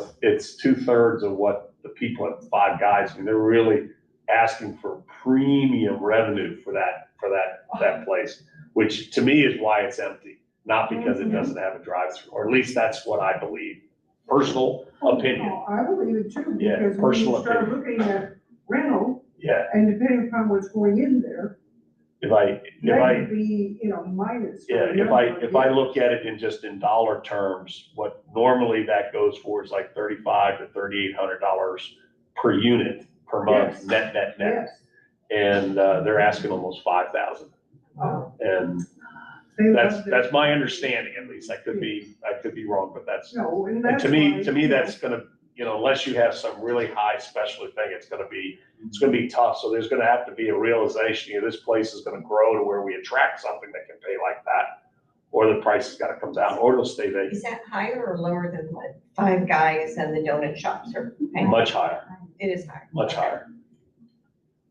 2/3 of what the people at Five Guys, I mean, they're really asking for premium revenue for that place, which to me is why it's empty, not because it doesn't have a drive-through, or at least that's what I believe. Personal opinion. Oh, I believe it too, Yeah, because when you personal start opinion. looking at rental, Yeah, and depending upon what's going in there, if I, that could be, minus. for yeah, a if number of I years. look at it in dollar terms, what normally that goes for is like $3,500 to $3,800 per unit per month, Yes. net. Yes. And they're asking almost 5,000. Oh, And they love their- that's my understanding, at least. I could be wrong, but that's, No, and and that's to why, me, that's gonna, unless you have some really high specialty thing, it's gonna be tough. So there's gonna have to be a realization, this place is gonna grow to where we attract something that can pay like that, or the price has gotta come down, or it'll stay vacant. Is that higher or lower than what Five Guys and the donut shops are paying? Much higher, It is higher. much higher.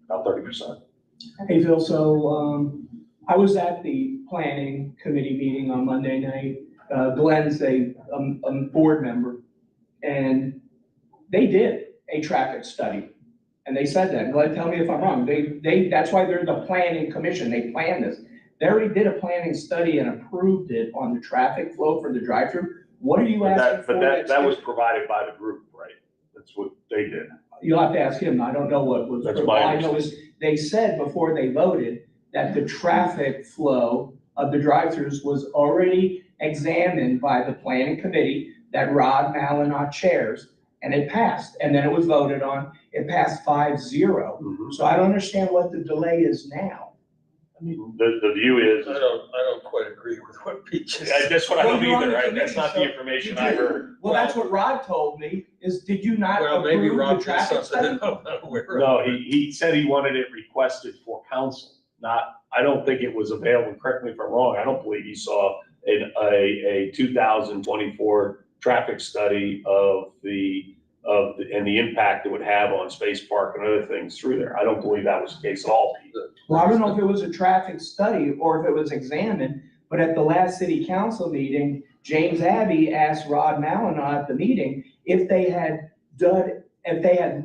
About 30%. Hey, Phil, so, I was at the planning committee meeting on Monday night, Glenn's a board member, and they did a traffic study. And they said that, Glenn, tell me if I'm wrong, that's why they're the planning commission, they planned this. They already did a planning study and approved it on the traffic flow for the drive-through. What are you asking for? That was provided by the group, right? That's what they did. You'll have to ask him, I don't know what was. That's my All I know is, they said before they voted that the traffic flow of the drive-throughs was already examined by the planning committee that Rod Malinot chairs, and it passed, and then it was voted on, it passed 5-0. So I don't understand what the delay is now. I mean, the view is. I don't quite agree with what Pete just said. That's what I Well, don't you're on either, the right? That's committee, not the so information did I you- heard. Well, that's what Rod told me, is did you not Well, maybe approve the Rob did traffic something study? that I'm not aware of. No, he said he wanted it requested for council, I don't think it was available, correct me if I'm wrong, I don't believe he saw a 2024 traffic study of the impact it would have on Space Park and other things through there. I don't believe that was the case at all, Pete. Well, I don't know if it was a traffic study or if it was examined, but at the last city council meeting, James Abbey asked Rod Malinot at the meeting if they had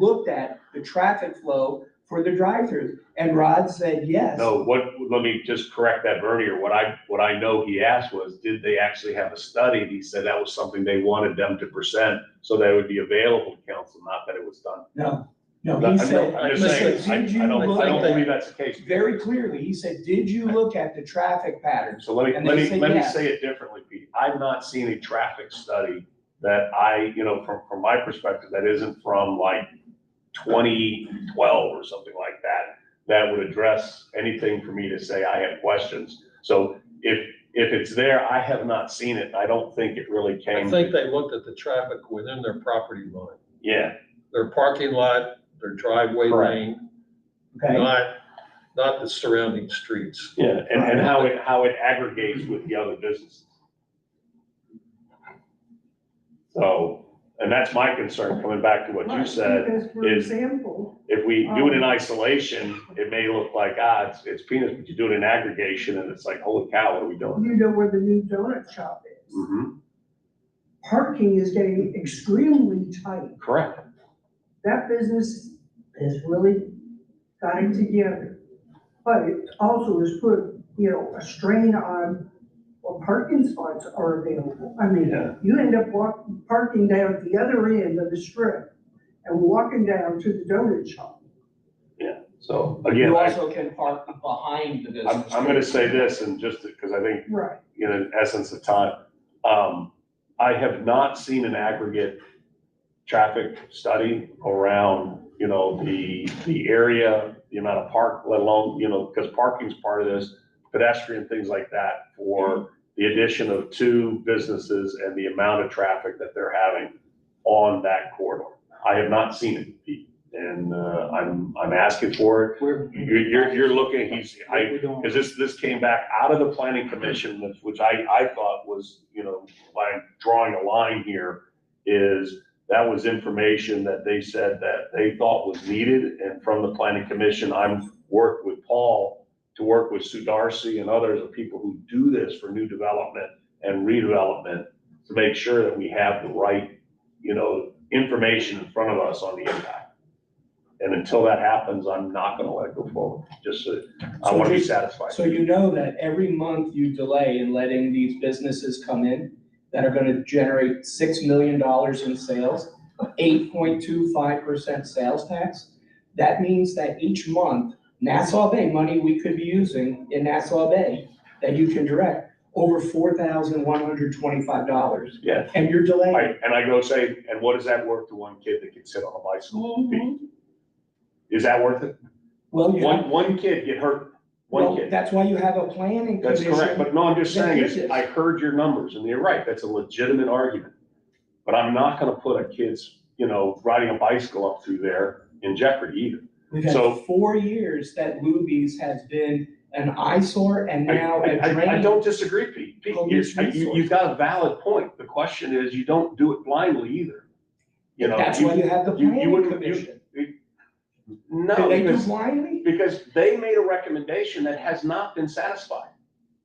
looked at the traffic flow for the drive-throughs, and Rod said yes. No, let me just correct that earlier. What I know he asked was, did they actually have a study? And he said that was something they wanted them to present so that it would be available to council, not that it was done. No, I'm he said, just saying, did you I don't look believe that's the case. very clearly, he said, did you look at the traffic patterns? So let And me they said yes. say it differently, Pete. I've not seen a traffic study that from my perspective, that isn't from like 2012 or something like that would address anything for me to say I have questions. So if it's there, I have not seen it. I don't think it really came. I think they looked at the traffic within their property line, Yeah, their parking lot, their driveway Correct. lane, Okay, not the surrounding streets. yeah, and how it aggregates with the other businesses. So, and that's my concern, coming back to what you said, Because, for is example, if we do it in isolation, it may look like, it's peanuts, but you do it in aggregation and it's like, holy cow, what are we doing? you know where the new donut shop is. Mhm. Parking is getting extremely tight. Correct. That business has really got it together. But it also has put, a strain on what parking spots are available. I mean, Yeah. you end up parking down at the other end of the strip and walking down to the donut shop. So again, you also can park behind the business. I'm gonna say this, and just because I think, Right. in essence of time, I have not seen an aggregate traffic study around, the area, the amount of park, let alone, because parking's part of this, pedestrian, things like that, for the addition of 2 businesses and the amount of traffic that they're having on that corridor. I have not seen it, Pete, and I'm asking for it. You're looking, because this came back out of the planning commission, which I thought was, by drawing a line here, is that was information that they said that they thought was needed, and from the planning commission, I'm worked with Paul to work with Sue Darcy and others of people who do this for new development and redevelopment to make sure that we have the right, information in front of us on the impact. And until that happens, I'm not gonna let it go forward, just so I wanna be satisfied. So you know that every month you delay in letting these businesses come in that are gonna generate $6 million in sales, 8.25% sales tax. That means that each month, Nassau Bay, money we could be using in Nassau Bay, that you can direct, over $4,125. Yeah. And you're delaying. And I go say, and what is that worth to one kid that can sit on a bicycle? Is that worth it? Well, you have, One kid get hurt, one well, kid. that's why you have a planning That's commission. correct, but no, I'm just saying, that did this. I heard your numbers, and you're right, that's a legitimate argument. But I'm not gonna put a kid's, riding a bicycle up through there in jeopardy either. We've So- had 4 years that Luby's has been an eyesore and now a drain. I don't disagree, Pete. Pete, Police you've got a valid point. The question is, you don't do it blindly either. That's why you have the planning wouldn't- commission. No, Did they do because, blindly? because they made a recommendation that has not been satisfied.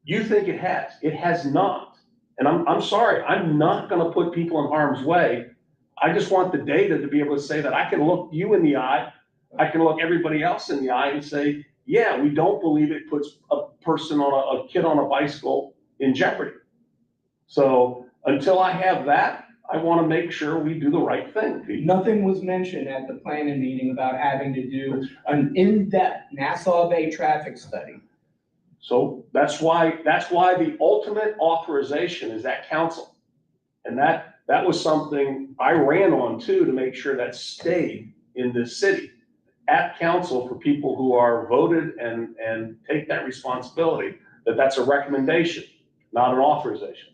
You think it has. It has not. And I'm sorry, I'm not gonna put people in harm's way. I just want the data to be able to say that I can look you in the eye, I can look everybody else in the eye and say, yeah, we don't believe it puts a person a kid on a bicycle in jeopardy. So until I have that, I want to make sure we do the right thing, Pete. Nothing was mentioned at the planning meeting about having to do an in-depth Nassau Bay traffic study. So that's why the ultimate authorization is at council. And that was something I ran on too, to make sure that stayed in this city at council for people who are voted and take that responsibility, that's a recommendation, not an authorization.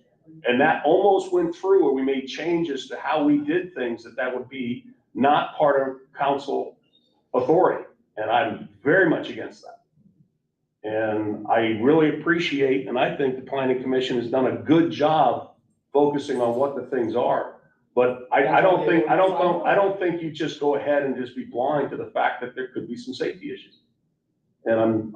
And that almost went through where we made changes to how we did things, that would be not part of council authority. And I'm very much against that. And I really appreciate, and I think the planning commission has done a good job focusing on what the things are. But I don't think you just go ahead and just be blind to the fact that there could be some safety issues. And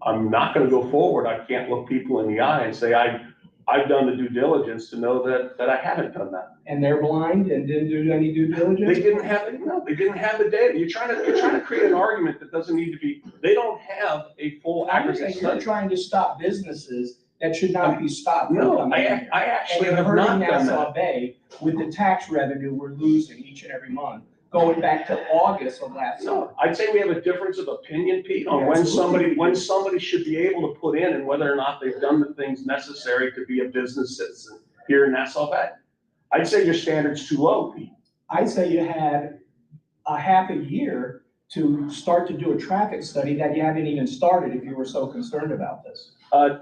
I'm not gonna go forward. I can't look people in the eye and say, I've done the due diligence to know that I haven't done that. And they're blind and didn't do any due diligence? They didn't have the data. You're trying to create an argument that doesn't need to be, they don't have a full aggregate study. You're trying to stop businesses that should not be stopped. No, I actually have not done Nassau that. Bay with the tax revenue we're losing each and every month, going back to August of last year. No, I'd say we have a difference of opinion, Pete, on when somebody should be able to put in and whether or not they've done the things necessary to be a business citizen here in Nassau Bay. I'd say your standard's too low, Pete. I'd say you had a half a year to start to do a traffic study that you haven't even started if you were so concerned about this.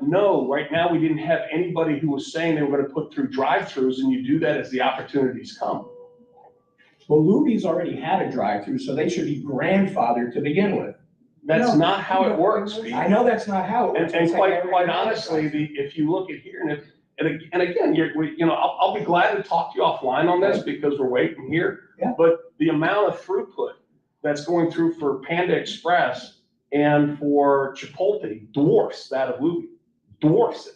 No, right now we didn't have anybody who was saying they were gonna put through drive-throughs, and you do that as the opportunities come. Well, Luby's already had a drive-through, so they should be grandfathered to begin with. That's not how it works, Pete. I know that's not how it works. And quite honestly, if you look at here, and again, I'll be glad to talk to you offline on this because we're waiting here. Yeah. But the amount of throughput that's going through for Panda Express and for Chipotle dwarfs that of Luby, dwarfs it.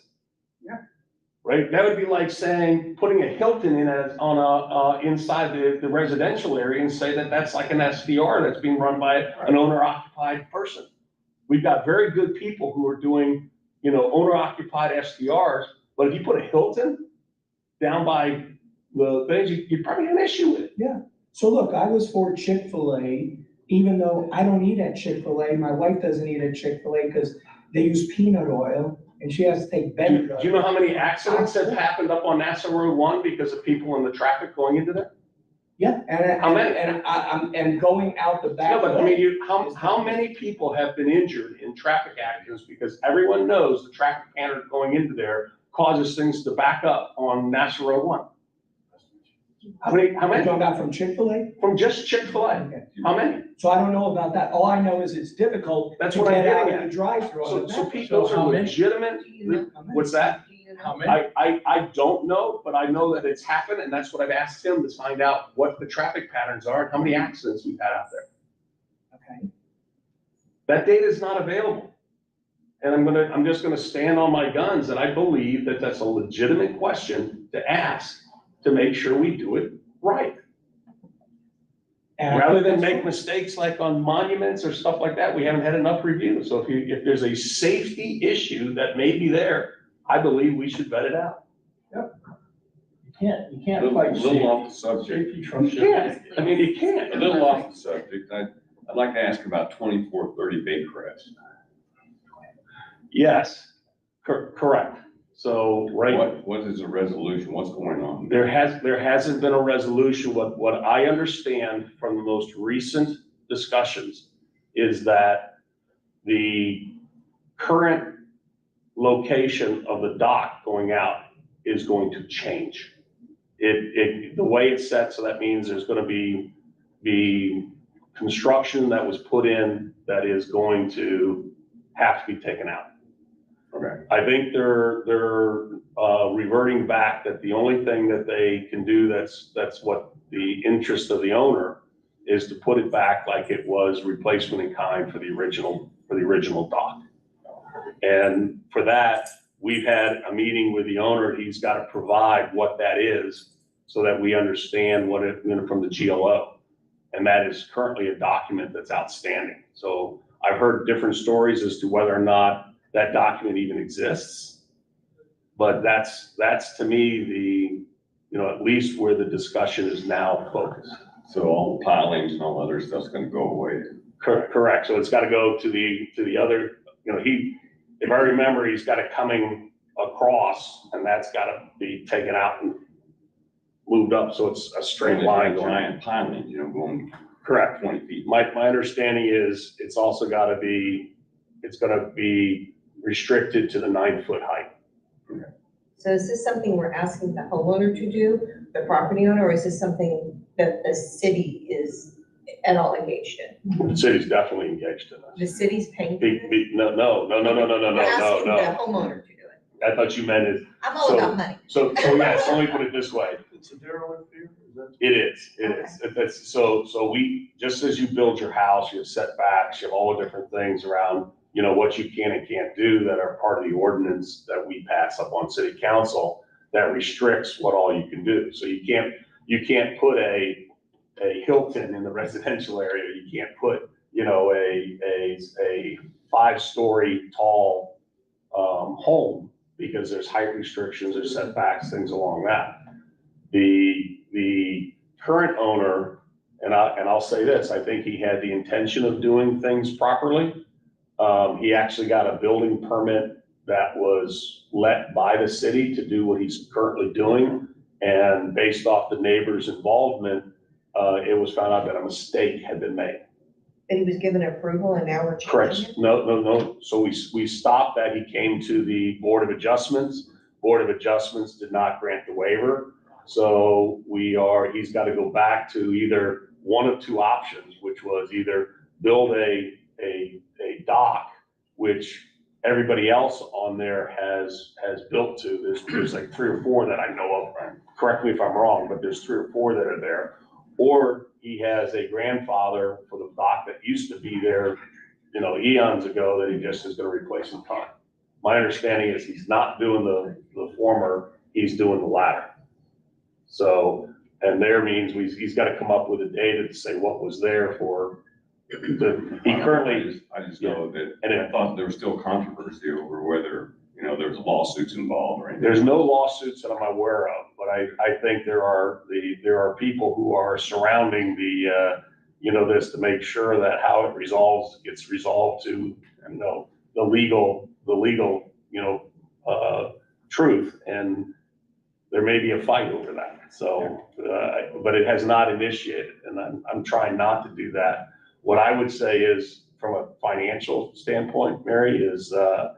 Yeah. Right? That would be like saying, putting a Hilton in inside the residential area and say that that's like an SDR that's being run by an owner-occupied person. We've got very good people who are doing, owner-occupied SDRs, but if you put a Hilton down by the things, you'd probably have an issue with it. Yeah. So look, I was for Chick-fil-A, even though I don't eat at Chick-fil-A. My wife doesn't eat at Chick-fil-A because they use peanut oil and she has to take Do Benadryl. you know how many accidents have happened up on Nassau Road 1 because of people in the traffic going into there? Yeah, How many? And going out the back. No, but I way. mean, how many people have been injured in traffic accidents because everyone knows the traffic pattern going into there causes things to back up on Nassau Road 1? How many? You're talking about from Chick-fil-A? From just Chick-fil-A? Okay. How many? So I don't know about that. All I know is it's difficult That's to what I'm get out getting of at. the drive-through. So people, those are legitimate. What's that? How many? I don't know, but I know that it's happened, and that's what I've asked him to find out what the traffic patterns are and how many accidents we've had out there. Okay. That data is not available. And I'm just gonna stand on my guns that I believe that that's a legitimate question to ask to make sure we do it right. And Rather than make mistakes like on monuments or stuff like that, we haven't had enough review. So if there's a safety issue that may be there, I believe we should vet it out. You can't A fight little off the subject, safety from You can't, I mean, you can't. a little off the subject. I'd like to ask about 2430 Baycrest. Yes, correct. So, right. What is the resolution? What's going on? There hasn't been a resolution. What I understand from the most recent discussions is that the current location of the dock going out is going to change. The way it's set, so that means there's gonna be construction that was put in that is going to have to be taken out. Okay. I think they're reverting back that the only thing that they can do that's what the interest of the owner is to put it back like it was replacement in kind for the original dock. And for that, we've had a meeting with the owner. He's got to provide what that is so that we understand what it, from the GLO. And that is currently a document that's outstanding. So I've heard different stories as to whether or not that document even exists. But that's to me at least where the discussion is now focused. So all the pilings and all other stuff's gonna go away. Correct. So it's got to go to the other, if I remember, he's got it coming across, and that's got to be taken out and moved up, so it's a straight line going. Giant pilings, going. Correct. 20 feet. My understanding is it's also got to be, it's going to be restricted to the 9-foot height. So is this something we're asking the homeowner to do, the property owner, or is this something that the city is at all engaged in? The city's definitely engaged in The this. city's paying for this? No. We're asking the homeowner to do it. I thought you meant it. I'm all about money. So yes, let me put it this way. It's a derelict here, is that? It is. It's, so we, just as you build your house, you have setbacks, you have all the different things around, what you can and can't do that are part of the ordinance that we pass up on city council that restricts what all you can do. So you can't put a Hilton in the residential area. You can't put, a 5-story tall, home, because there's height restrictions, there's setbacks, things along that. The current owner, and I'll say this, I think he had the intention of doing things properly. He actually got a building permit that was let by the city to do what he's currently doing. And based off the neighbor's involvement, it was found out that a mistake had been made. That he was given approval and now we're changing Correct. it? No. So we stopped that. He came to the Board of Adjustments. Board of Adjustments did not grant the waiver. So he's got to go back to either one of two options, which was either build a dock, which everybody else on there has built to. There's like 3 or 4 that I know of. Correct me if I'm wrong, but there's 3 or 4 that are there. Or he has a grandfather for the dock that used to be there, eons ago, that he just is going to replace in time. My understanding is he's not doing the former, he's doing the latter. So, and there means he's got to come up with a data to say what was there for. He currently. I just know that, and I thought there was still controversy over whether, there was lawsuits involved or anything. There's no lawsuits that I'm aware of, but I think there are people who are surrounding this to make sure that how it gets resolved to, the legal, truth. And there may be a fight over that. So, but it has not initiated, and I'm trying not to do that. What I would say is, from a financial standpoint, Mary, is the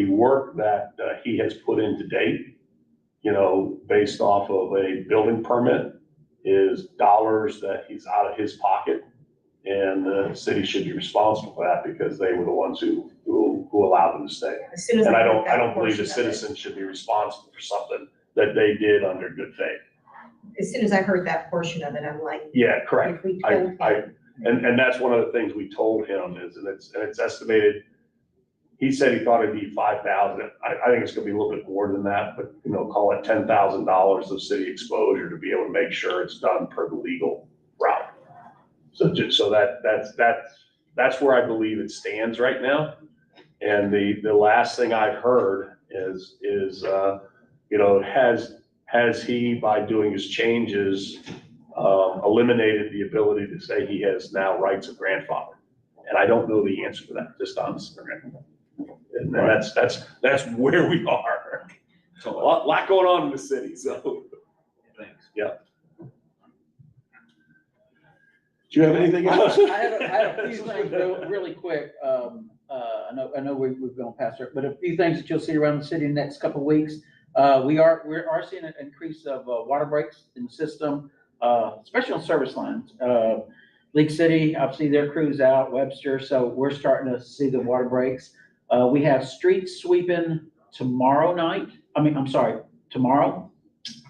work that he has put in to date, based off of a building permit, is dollars that he's out of his pocket, and the city should be responsible for that because they were the ones who allowed them to stay. As soon as And I heard that don't believe the portion of it- citizens should be responsible for something that they did under good faith. As soon as I heard that portion of it, I'm like, Yeah, correct. if we told him. And that's one of the things we told him is, and it's estimated, he said he thought it'd be 5,000. I think it's gonna be a little bit more than that, but call it $10,000 of city exposure to be able to make sure it's done per the legal route. So that's where I believe it stands right now. And the last thing I've heard is has he, by doing his changes, eliminated the ability to say he has now rights of grandfather? And I don't know the answer to that, just honestly. And that's where we are. So a lot going on in the city, so. Thanks. Yeah. Do you have anything else? I had a few things really quick. I know we've gone past it, but a few things that you'll see around the city in the next couple of weeks. We are seeing an increase of water breaks in the system, especially on service lines. League City, obviously their crew's out, Webster, so we're starting to see the water breaks. We have street sweeping tomorrow.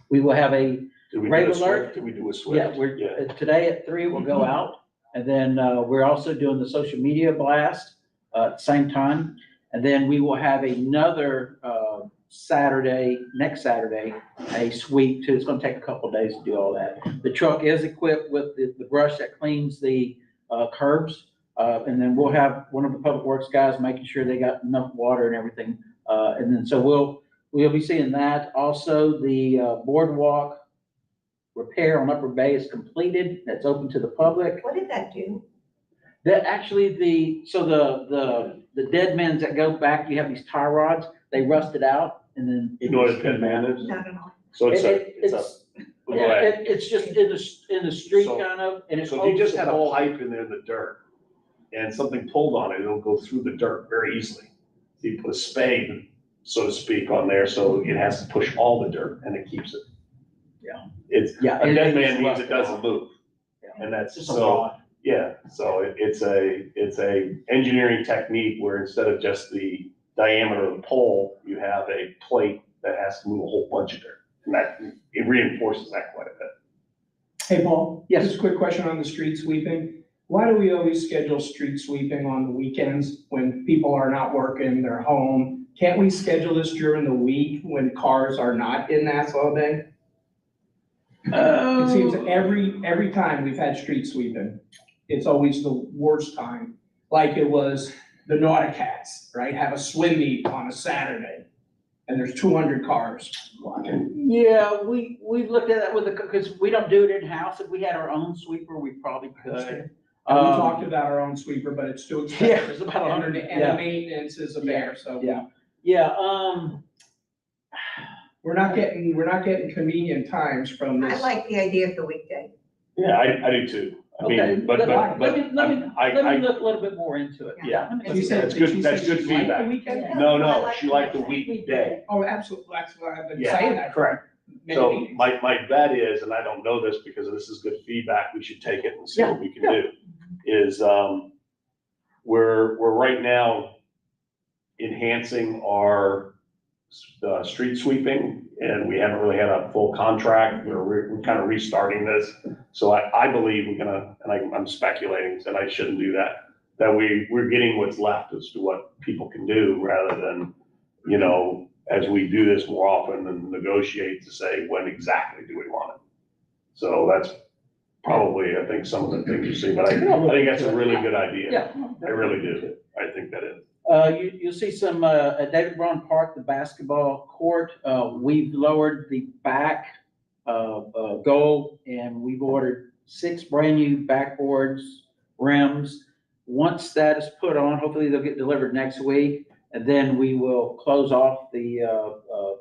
We will have a red alert. Did we do a SWIFT? Yeah, today at 3 we'll go out, and then we're also doing the social media blast at the same time. And then we will have another, Saturday, next Saturday, a sweep too. It's gonna take a couple of days to do all that. The truck is equipped with the brush that cleans the, curbs. And then we'll have one of the public works guys making sure they got enough water and everything. And then, so we'll be seeing that. Also, the, boardwalk repair on Upper Bay is completed. That's open to the public. What did that do? That actually the dead men that go back, you have these tie rods, they rusted out and then. You know what a dead man is? Not at all. So it's go Yeah, ahead. it's just in the street So- kind of, and it's. So if you just had a holds the pipe in there in the dirt and something pulled on it, it'll go through the dirt very easily. So you put a spade, so to speak, on there, so it has to push all the dirt and it keeps it. Yeah. It's, Yeah, a and dead it's man means rusted it doesn't out. move. Yeah. And that's, Just a so, rod. yeah, so it's a engineering technique where instead of just the diameter of the pole, you have a plate that has to move a whole bunch of dirt. And that, it reinforces that quite a bit. Hey, Paul? Yes. Just a quick question on the street sweeping. Why do we always schedule street sweeping on the weekends when people are not working, they're home? Can't we schedule this during the week when cars are not in Nassau Bay? It seems every time we've had street sweeping, it's always the worst time. Like it was the Nauticats, right? Have a swim meet on a Saturday and there's 200 cars. Yeah, we've looked at that with because we don't do it in-house. If we had our own sweeper, we probably could. And we talked about our own sweeper, but it's too expensive. Yeah, it's about 100. And the maintenance is a bear, so. Yeah, We're not getting convenient times from I this. like the idea of the weekday. Yeah, I do too. I mean, okay, but let me I, look a little bit more into it. yeah, She said- that's good, she that's said good she liked the feedback. weekend? No, she liked the weekday. Oh, absolutely, that's what I've been Yeah, saying that. for correct. many So meetings. my bet is, and I don't know this because this is good feedback, we should take it and see what we can do, is, we're right now enhancing our, street sweeping, and we haven't really had a full contract. We're kind of restarting this. So I believe we're gonna, and I'm speculating, and I shouldn't do that, that we're getting what's left as to what people can do rather than, you know, as we do this more often and negotiate to say, when exactly do we want it? So that's probably, I think, some of the things you see, but I think that's a really good idea. Yeah. I really do. I think that is. You'll see some, at David Braun Park, the basketball court, we've lowered the back, goal, and we've ordered 6 brand new backboards, rims. Once that is put on, hopefully they'll get delivered next week, and then we will close off the,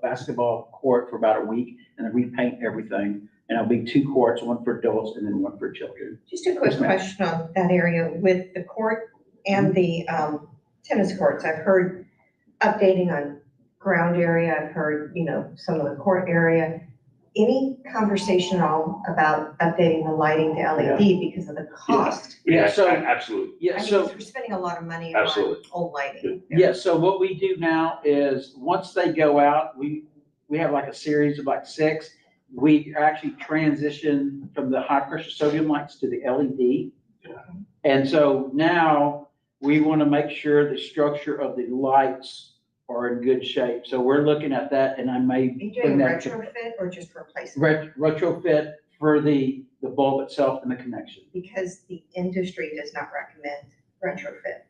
basketball court for about a week, and then repaint everything. And it'll be 2 courts, one for adults and then one for children. Just a quick Yes, ma'am. question on that area with the court and the tennis courts. I've heard updating on ground area. I've heard, you know, some of the court area. Any conversation at all about updating the lighting to LED because of the cost? Yeah, so- Absolutely. Yeah, I mean, so. 'cause we're spending a lot of money on Absolutely. old lighting. Yeah, so what we do now is, once they go out, we have like a series of like 6. We actually transition from the high pressure sodium lights to the LED. And so now we want to make sure the structure of the lights are in good shape. So we're looking at that, and I may Are you bring doing that to retrofit or just replacement? retrofit for the bulb itself and the connection. Because the industry does not recommend retrofit.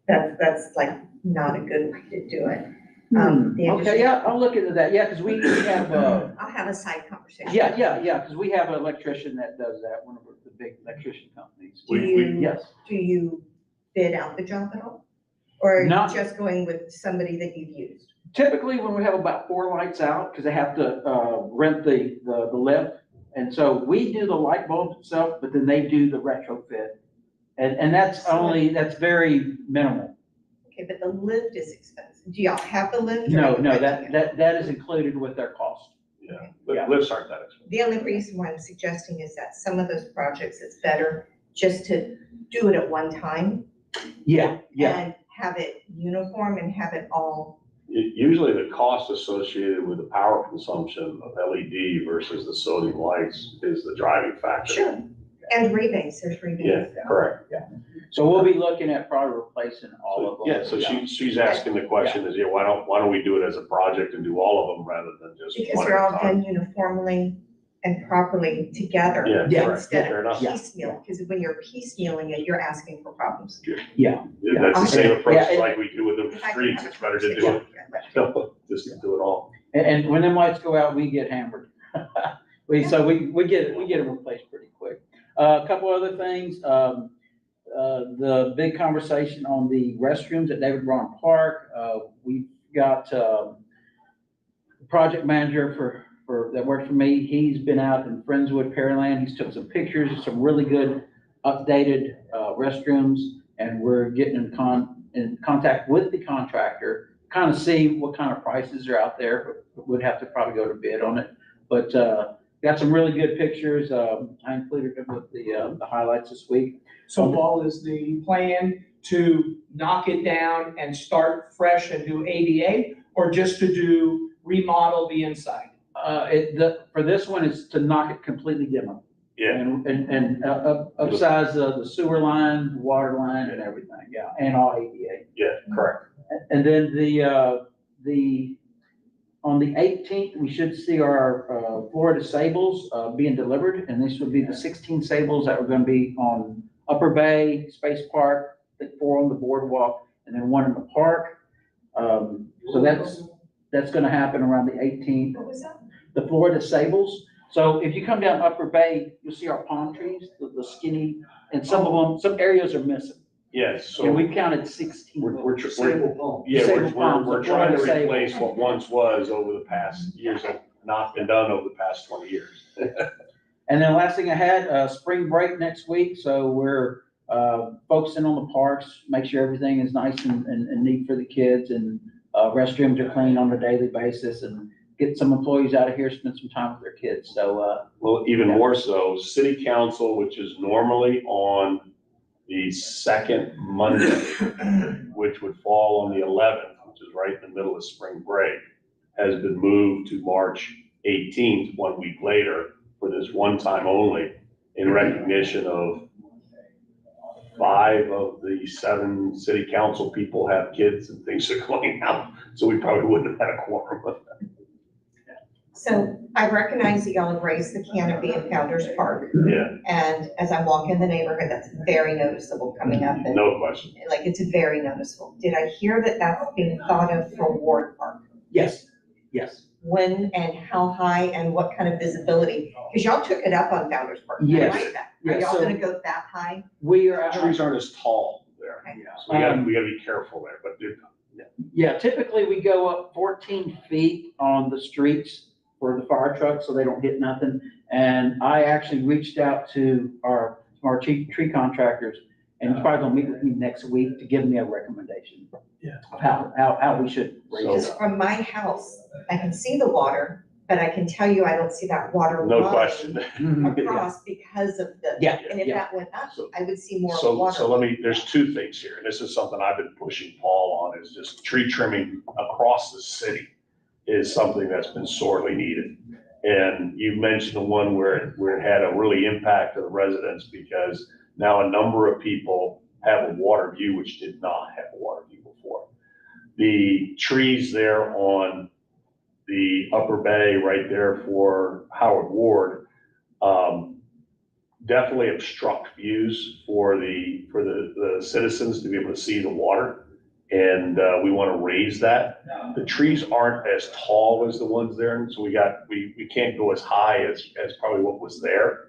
That's like not a good way to do it. The industry- Okay, yeah, I'll look into that. Yeah, because we have, I'll have a side conversation. yeah, because we have an electrician that does that, one of the big electrician companies. Do you, Yes. do you bid out the job at all? Or are you Not- just going with somebody that you've used? Typically, when we have about 4 lights out, because they have to rent the lift. And so we do the light bulb itself, but then they do the retrofit. And that's very minimal. Okay, but the lift is expensive. Do y'all have the lift? or No, are you renting it? that is included with their cost. Yeah, Yeah. but lifts aren't that expensive. The only reason why I'm suggesting is that some of those projects, it's better just to do it at one time. Yeah. And have it uniform and have it all. Usually the cost associated with the power consumption of LED versus the sodium lights is the driving factor. And rebates, there's rebates. Yeah, correct. So we'll be looking at probably replacing all of them. Yeah, so she's asking the question is, yeah, why don't we do it as a project and do all of them rather than just Because one they're at all a time? done uniformly and properly together. Yeah, correct. Instead Fair of enough. piecemeal, because when you're piecemealing it, you're asking for problems. Yeah. Yeah, that's the same approach Yeah, like we do with the If I can streets. have It's better to do it, just to do it all. And when them lights go out, we get hammered. We get them replaced pretty quick. A couple other things, the big conversation on the restrooms at David Braun Park. We've got, project manager that worked for me. He's been out in Friendswood, Pearland. He's took some pictures of some really good updated, restrooms. And we're getting in contact with the contractor, kind of see what kind of prices are out there. We'd have to probably go to bid on it, but, got some really good pictures. I included them with the highlights this week. So Paul, is the plan to knock it down and start fresh and do ADA, or just to do remodel the inside? For this one, it's to knock it completely down. Yeah, And upsize the sewer line, water line and everything, yeah, and all ADA. yeah, correct. And then on the 18th, we should see our Florida Sables being delivered, and this would be the 16 Sables that were gonna be on Upper Bay, Space Park, I think 4 on the boardwalk, and then 1 in the park. So that's gonna happen around the 18th. What was that? The Florida Sables. So if you come down Upper Bay, you'll see our palm trees, the skinny, and some of them, some areas are missing. Yes, And so we counted 16. we're Disabled trying palms, to Florida Sables. replace what once was over the past years, have not been done over the past 20 years. And then last thing I had, spring break next week, so we're focusing on the parks, make sure everything is nice and neat for the kids, and restrooms are clean on a daily basis, and get some employees out of here, spend some time with their kids, so. Well, even more so, city council, which is normally on the second Monday, which would fall on the 11th, which is right in the middle of spring break, has been moved to March 18th, 1 week later, for this one time only, in recognition of 5 of the 7 city council people have kids and things are going out, so we probably wouldn't have had a quorum of them. So I recognize that y'all have raised the canopy in Founder's Park. Yeah, And as I walk in the neighborhood, that's very noticeable coming up, and no question. like, it's very noticeable. Did I hear that that's being thought of for Ward Park? Yes. When and how high and what kind of visibility? Because y'all took it up on Founder's Park. I Yes. like that. Are Yes, y'all so- gonna go that high? We are. Trees aren't as tall there, Okay. so we gotta be careful there, but Yeah, typically we go up 14 feet on the streets for the fire trucks, so they don't hit nothing. And I actually reached out to our tree contractors, and he's probably gonna meet with me next week to give me a recommendation. Yeah. Of how we should raise it Because up. from my house, I can see the water, but I can tell you I don't see that water no line question. across because of the, Yeah, and if yeah. that went up, I would see more So water. let me, there's 2 things here, and this is something I've been pushing Paul on, is just tree trimming across the city is something that's been sorely needed. And you mentioned the one where it had a really impact to the residents, because now a number of people have a water view, which did not have a water view before. The trees there on the Upper Bay, right there for Howard Ward, definitely obstruct views for the citizens to be able to see the water. And we want to raise that. The trees aren't as tall as the ones there, so we can't go as high as probably what was there.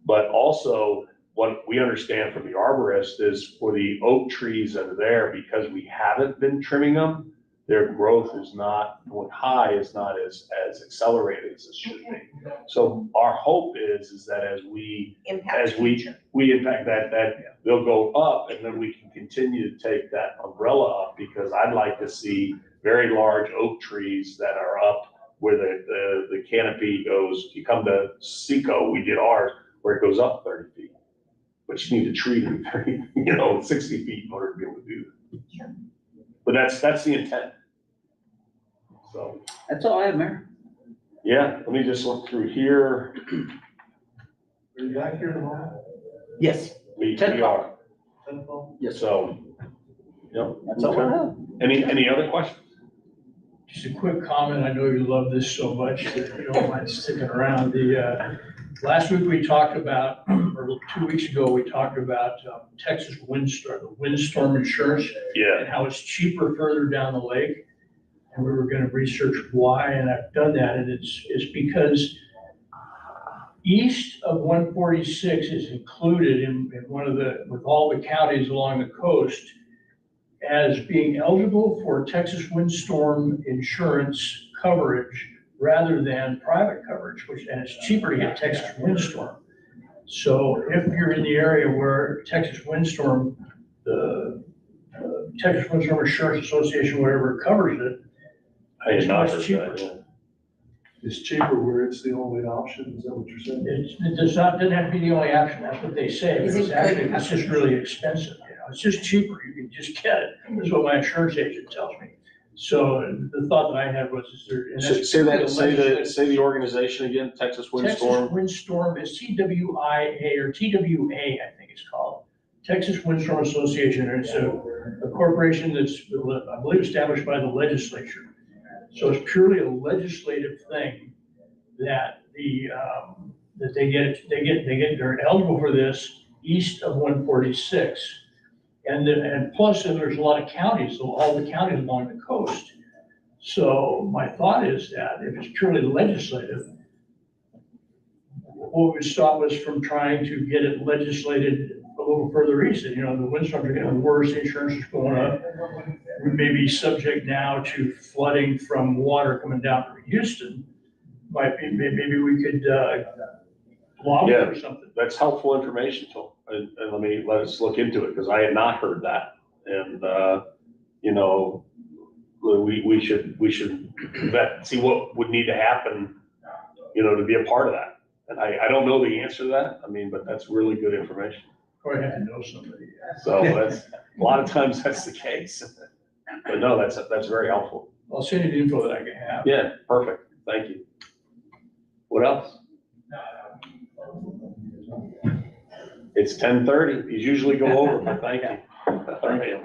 But also, what we understand from the arborist is for the oak trees that are there, because we haven't been trimming them, their growth is not going high, is not as accelerated as it should be. So our hope is that as we Impact. impact that they'll go up, and then we can continue to take that umbrella up, because I'd like to see very large oak trees that are up where the canopy goes. You come to Seco, we did ours, where it goes up 30 feet. But you need a tree to be 30, 60 feet in order to be able to do that. Sure. But that's the intent. So, That's all I have, Mayor. yeah, let me just look through here. Are you back here tomorrow? Yes. We 10 are. Yes, So, yep. that's all I have. Any other questions? Just a quick comment, I know you love this so much that you don't mind sticking around. Last week we talked about, or 2 weeks ago, we talked about Texas windstorm, the windstorm insurance. Yeah. And how it's cheaper further down the lake. And we were gonna research why, and I've done that, and it's because east of 146 is included in one of with all the counties along the coast as being eligible for Texas windstorm insurance coverage rather than private coverage, and it's cheaper to get Texas windstorm. So if you're in the area where Texas windstorm, the Texas Windstorm Insurance Association, whatever covers it, I had it's not much heard cheaper. that, yeah. It's cheaper where it's the only option, is that what you're saying? It doesn't have to be the only option, that's what they say, but Is it it's actually, good it's just really expensive, it's just cheaper, you can just get it, that's what my insurance agent tells me. So the thought that I had was, is there. and that's Say really that, legislative- say the organization again, Texas Windstorm. Texas Windstorm is TWIA or TWA, I think it's called. Texas Windstorm Association, and it's a corporation that's, I believe, established by the legislature. So it's purely a legislative thing that that they're eligible for this east of 146. And plus, there's a lot of counties, all the counties along the coast. So my thought is that if it's purely legislative, what would stop us from trying to get it legislated a little further east? The windstorms are getting worse, insurance is going up. We may be subject now to flooding from water coming down from Houston. Maybe we could lobby Yeah. for something. That's helpful information, Phil, and let us look into it, because I had not heard that. And, we should see what would need to happen, to be a part of that. And I don't know the answer to that, but that's really good information. Probably have to know somebody. So that's, a lot of times that's the case. But no, that's very helpful. I'll send you the info that I can have. Yeah, perfect, thank you. What else? It's 10:30, these usually go over, but thank you. All right.